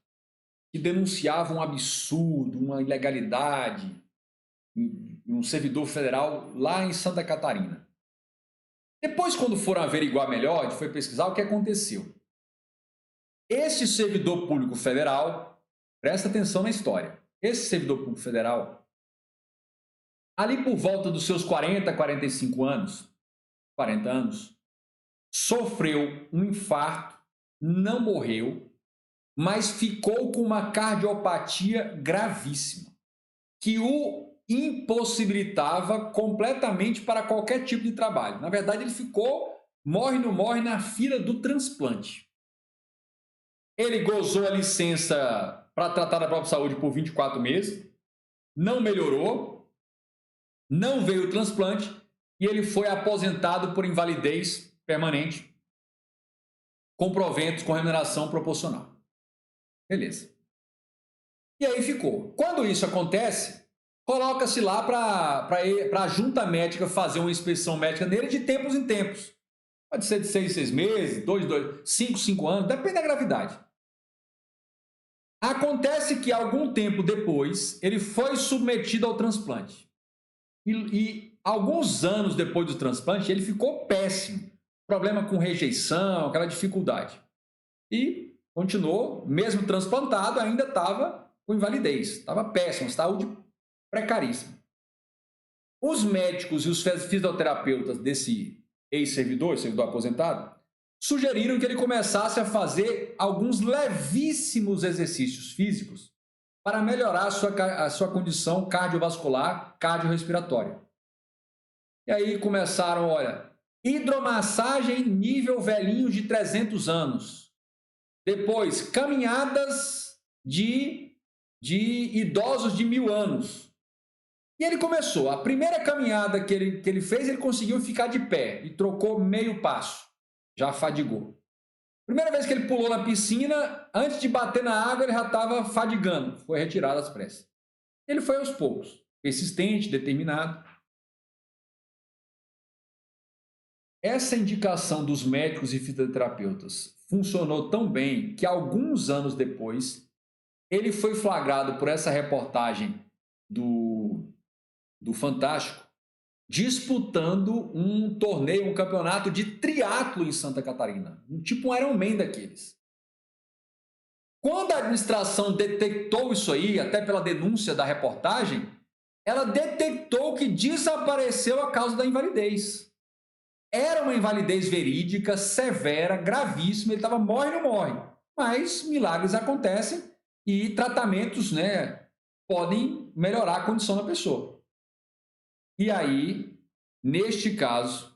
que denunciava um absurdo, uma ilegalidade em um servidor federal lá em Santa Catarina. Depois, quando foram averiguar melhor, a gente foi pesquisar o que aconteceu. Esse servidor público federal, presta atenção na história, esse servidor público federal, ali por volta dos seus 40, 45 anos, 40 anos, sofreu um infarto, não morreu, mas ficou com uma cardiopatia gravíssima, que o impossibilitava completamente para qualquer tipo de trabalho. Na verdade, ele ficou, morre não morre, na fila do transplante. Ele gozou a licença para tratar da própria saúde por 24 meses, não melhorou, não veio o transplante e ele foi aposentado por invalidez permanente com proventos com remuneração proporcional. Beleza. E aí ficou. Quando isso acontece, coloca-se lá para a junta médica fazer uma inspeção médica nele de tempos em tempos. Pode ser de 6 meses, 5 anos, depende da gravidade. Acontece que algum tempo depois, ele foi submetido ao transplante. E alguns anos depois do transplante, ele ficou péssimo. Problema com rejeição, aquela dificuldade. E continuou, mesmo transplantado, ainda estava com invalidez. Estava péssimo, saúde precaríssima. Os médicos e os fisioterapeutas desse ex-servidor, servidor aposentado, sugeriram que ele começasse a fazer alguns levíssimos exercícios físicos para melhorar a sua condição cardiovascular, cardiorrespiratória. E aí começaram, olha, hidromassagem nível velhinho de 300 anos. Depois, caminhadas de idosos de 1000 anos. E ele começou. A primeira caminhada que ele fez, ele conseguiu ficar de pé e trocou meio passo. Já fadigou. Primeira vez que ele pulou na piscina, antes de bater na água, ele já estava fadigando. Foi retirado às pressas. Ele foi aos poucos. Persistente, determinado. Essa indicação dos médicos e fisioterapeutas funcionou tão bem que alguns anos depois ele foi flagrado por essa reportagem do Fantástico disputando um torneio, um campeonato de triatlo em Santa Catarina, tipo um Ironman daqueles. Quando a administração detectou isso aí, até pela denúncia da reportagem, ela detectou que desapareceu a causa da invalidez. Era uma invalidez verídica, severa, gravíssima, ele estava morre ou não morre. Mas milagres acontecem e tratamentos, né, podem melhorar a condição da pessoa. E aí, neste caso,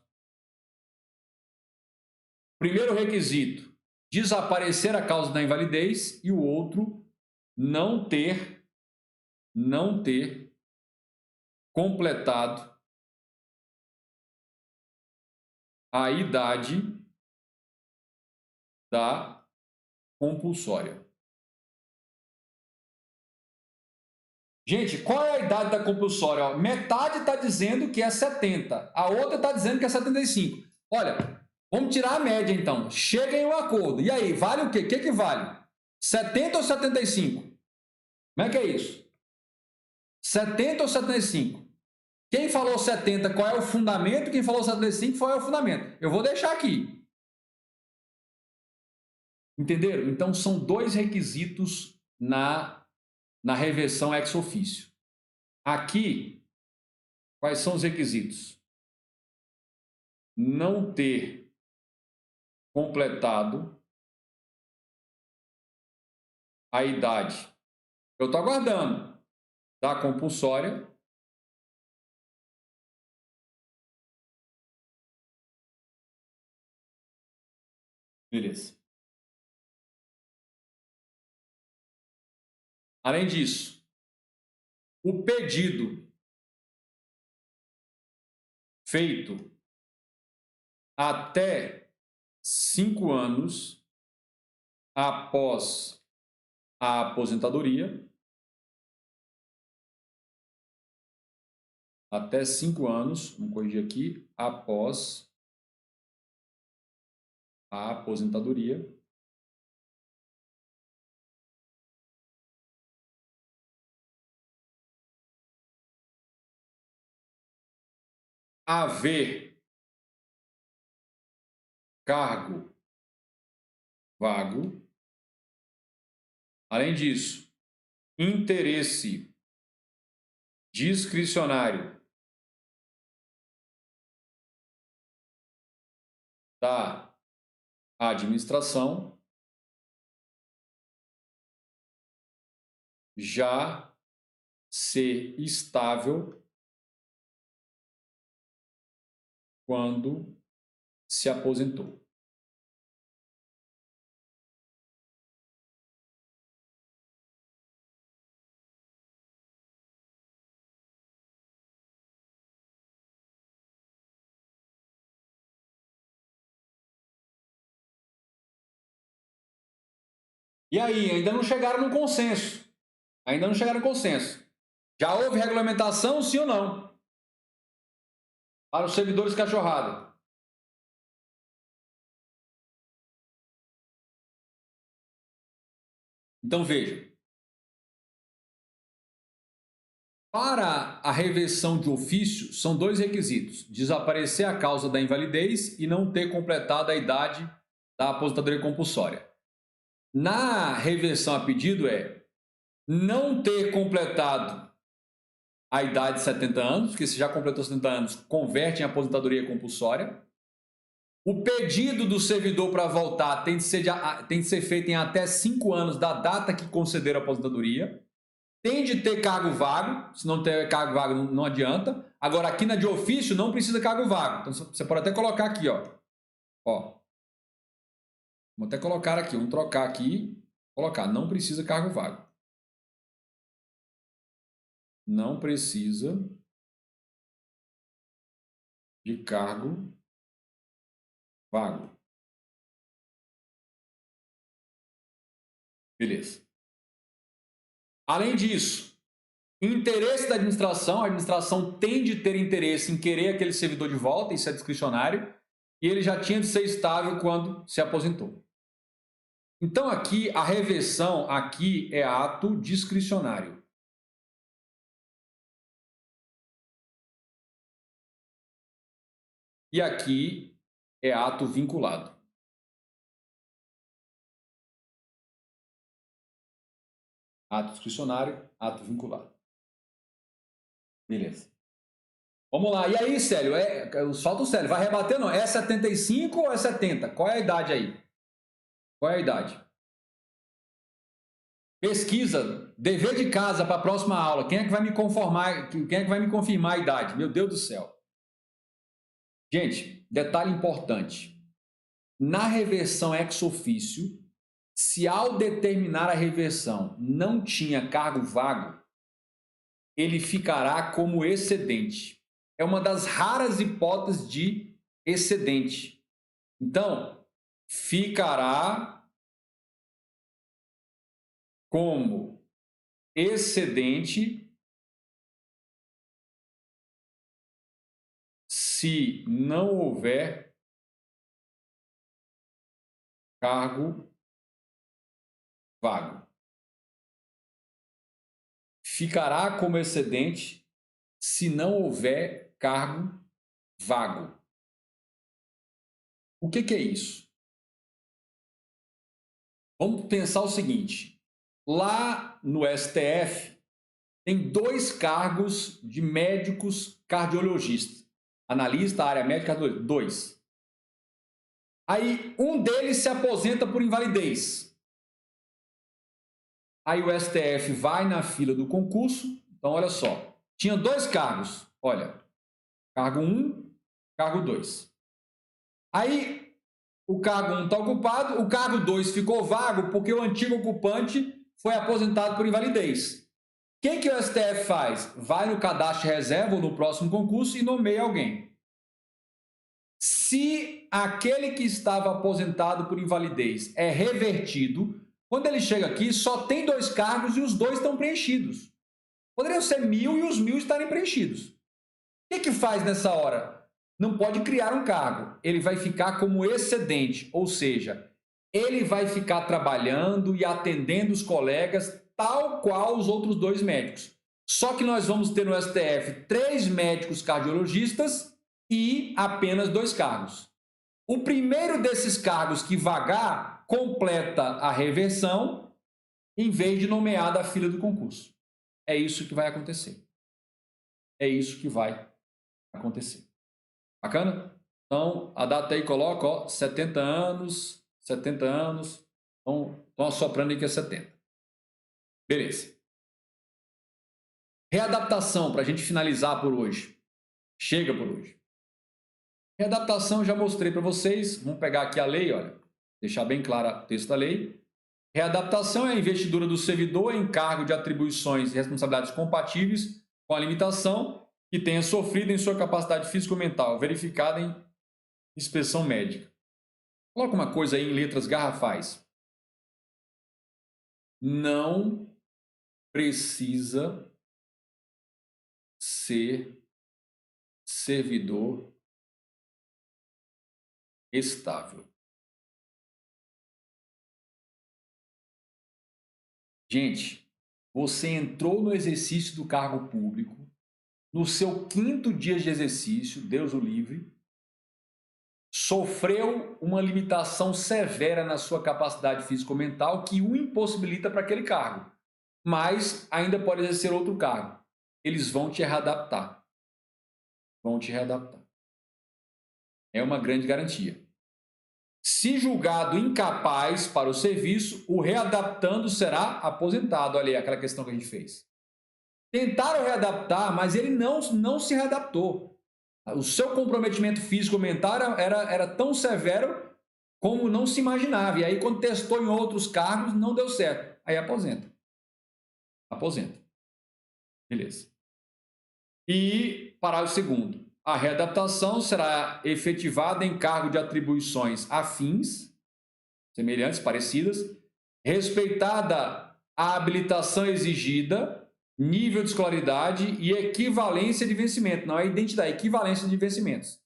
primeiro requisito, desaparecer a causa da invalidez e o outro, não ter completado a idade da compulsória. Gente, qual é a idade da compulsória? Metade está dizendo que é 70, a outra está dizendo que é 75. Olha, vamos tirar a média então. Chega em um acordo. E aí, vale o quê? O que vale? 70 ou 75? Como é que é isso? 70 ou 75? Quem falou 70, qual é o fundamento? Quem falou 75, qual é o fundamento? Eu vou deixar aqui. Entenderam? Então, são dois requisitos na reversão ex officio. Aqui, quais são os requisitos? Não ter completado a idade. Eu estou aguardando da compulsória. Beleza. Além disso, o pedido feito até 5 anos após a aposentadoria, até 5 anos, vamos corrigir aqui, após a aposentadoria, haver cargo vago. Além disso, interesse discricionário da administração, já ser estável quando se aposentou. E aí, ainda não chegaram no consenso. Ainda não chegaram no consenso. Já houve regulamentação, sim ou não? Para os servidores cachorrada. Então, veja. Para a reversão de ofício, são dois requisitos: desaparecer a causa da invalidez e não ter completado a idade da aposentadoria compulsória. Na reversão a pedido não ter completado a idade de 70 anos, porque se já completou 70 anos, converte em aposentadoria compulsória. O pedido do servidor para voltar tem de ser feito em até 5 anos da data que conceder a aposentadoria. Tem de ter cargo vago, se não ter cargo vago não adianta. Agora, aqui na de ofício não precisa cargo vago. Então, você pode até colocar aqui, ó. Vamos até colocar aqui, vamos trocar aqui, colocar, não precisa cargo vago. Não precisa de cargo vago. Beleza. Além disso, interesse da administração, a administração tem de ter interesse em querer aquele servidor de volta, isso é discricionário, e ele já tinha de ser estável quando se aposentou. Então aqui, a reversão aqui é ato discricionário. E aqui é ato vinculado. Ato discricionário, ato vinculado. Beleza. Vamos lá. E aí, Célio? Solta o Célio. Vai rebater ou não? É 75 ou é 70? Qual é a idade aí? Qual é a idade? Pesquisa. Dever de casa para a próxima aula. Quem é que vai me conformar? Quem é que vai me confirmar a idade? Meu Deus do céu. Gente, detalhe importante. Na reversão ex officio, se ao determinar a reversão não tinha cargo vago, ele ficará como excedente. É uma das raras hipóteses de excedente. Então, ficará como excedente se não houver cargo vago. Ficará como excedente se não houver cargo vago. O que é isso? Vamos pensar o seguinte. Lá no STF, tem 2 cargos de médicos cardiologistas. Analista, área médica, 2. Aí, um deles se aposenta por invalidez. Aí o STF vai na fila do concurso. Então, olha só. Tinha 2 cargos. Olha, cargo 1, cargo 2. Aí, o cargo 1 está ocupado, o cargo 2 ficou vago porque o antigo ocupante foi aposentado por invalidez. O que o STF faz? Vai no cadastro de reserva ou no próximo concurso e nomeia alguém. Se aquele que estava aposentado por invalidez é revertido, quando ele chega aqui, só tem 2 cargos e os 2 estão preenchidos. Poderiam ser 1.000 e os 1.000 estarem preenchidos. O que faz nessa hora? Não pode criar um cargo. Ele vai ficar como excedente, ou seja, ele vai ficar trabalhando e atendendo os colegas tal qual os outros 2 médicos. Só que nós vamos ter no STF 3 médicos cardiologistas e apenas 2 cargos. O primeiro desses cargos que vagar completa a reversão em vez de nomear da fila do concurso. É isso que vai acontecer. É isso que vai acontecer. Bacana? Então, a data aí coloca, ó, 70 anos, 70 anos. Então, estão assoprando aí que é 70. Beleza. Readaptação, para a gente finalizar por hoje. Chega por hoje. Readaptação, já mostrei para vocês. Vamos pegar aqui a lei, olha. Deixar bem claro o texto da lei. Readaptação é a investidura do servidor em cargo de atribuições e responsabilidades compatíveis com a limitação que tenha sofrido em sua capacidade físico-mental, verificada em inspeção médica. Coloca uma coisa aí em letras garrafais. Não precisa ser servidor estável. Gente, você entrou no exercício do cargo público, no seu 5º dia de exercício, Deus o livre, sofreu uma limitação severa na sua capacidade físico-mental que o impossibilita para aquele cargo, mas ainda pode exercer outro cargo. Eles vão te readaptar. Vão te readaptar. É uma grande garantia. Se julgado incapaz para o serviço, o readaptando será aposentado. Olha aí aquela questão que a gente fez. Tentaram readaptar, mas ele não se readaptou. O seu comprometimento físico-mental era tão severo como não se imaginava. E aí, quando testou em outros cargos, não deu certo. Aí aposenta. Aposenta. Beleza. E parágrafo 2º. A readaptação será efetivada em cargo de atribuições afins, semelhantes, parecidas, respeitada a habilitação exigida, nível de escolaridade e equivalência de vencimento. Não é identidade, é equivalência de vencimentos.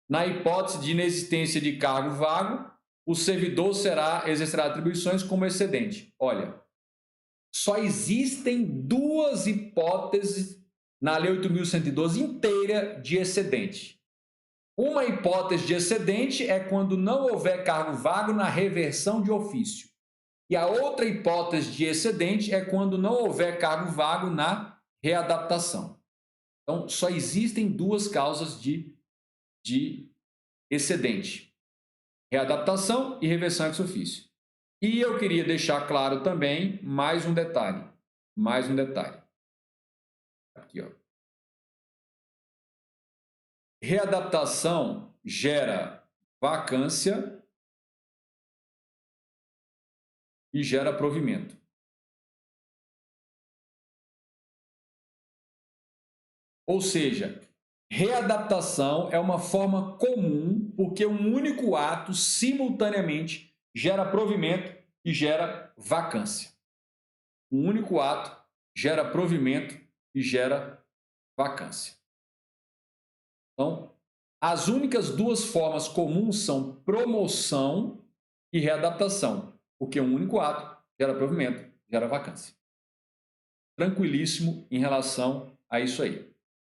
Na hipótese de inexistência de cargo vago, o servidor exercerá atribuições como excedente. Olha, só existem 2 hipóteses na Lei 8.112 inteira de excedente. Uma hipótese de excedente é quando não houver cargo vago na reversão de ofício. E a outra hipótese de excedente é quando não houver cargo vago na readaptação. Então, só existem 2 causas de excedente. Readaptação e reversão ex ofício. E eu queria deixar claro também mais um detalhe. Mais um detalhe. Aqui, ó. Readaptação gera vacância e gera provimento. Ou seja, readaptação é uma forma comum porque um único ato simultaneamente gera provimento e gera vacância. Um único ato gera provimento e gera vacância. Então, as únicas 2 formas comuns são promoção e readaptação, porque um único ato gera provimento, gera vacância. Tranquilíssimo em relação a isso aí.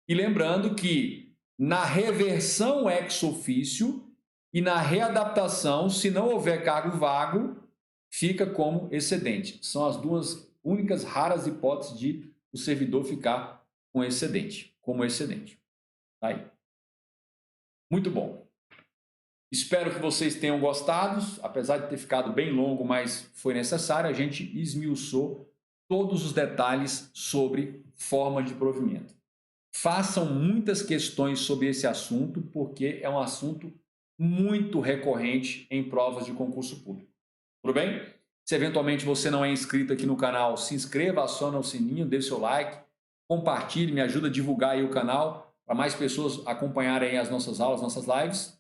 E lembrando que na reversão ex ofício e na readaptação, se não houver cargo vago, fica como excedente. São as 2 únicas raras hipóteses de o servidor ficar com excedente, como excedente. Tá aí. Muito bom. Espero que vocês tenham gostado, apesar de ter ficado bem longo, mas foi necessário, a gente esmiuçou todos os detalhes sobre forma de provimento. Façam muitas questões sobre esse assunto, porque é um assunto muito recorrente em provas de concurso público. Tudo bem? Se eventualmente você não é inscrito aqui no canal, se inscreva, acione o sininho, dê seu like, compartilhe, me ajuda a divulgar aí o canal para mais pessoas acompanharem as nossas aulas, nossas lives.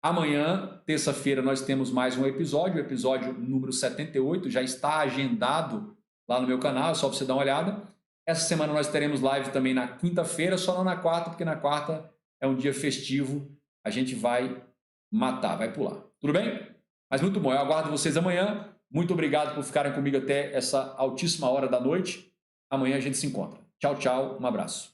Amanhã, terça-feira, nós temos mais um episódio, o episódio número 78, já está agendado lá no meu canal, é só você dar uma olhada. Essa semana nós teremos live também na quinta-feira, só não na quarta, porque na quarta é um dia festivo, a gente vai matar, vai pular. Tudo bem? Mas muito bom, eu aguardo vocês amanhã. Muito obrigado por ficarem comigo até essa altíssima hora da noite. Amanhã a gente se encontra. Tchau, tchau, um abraço.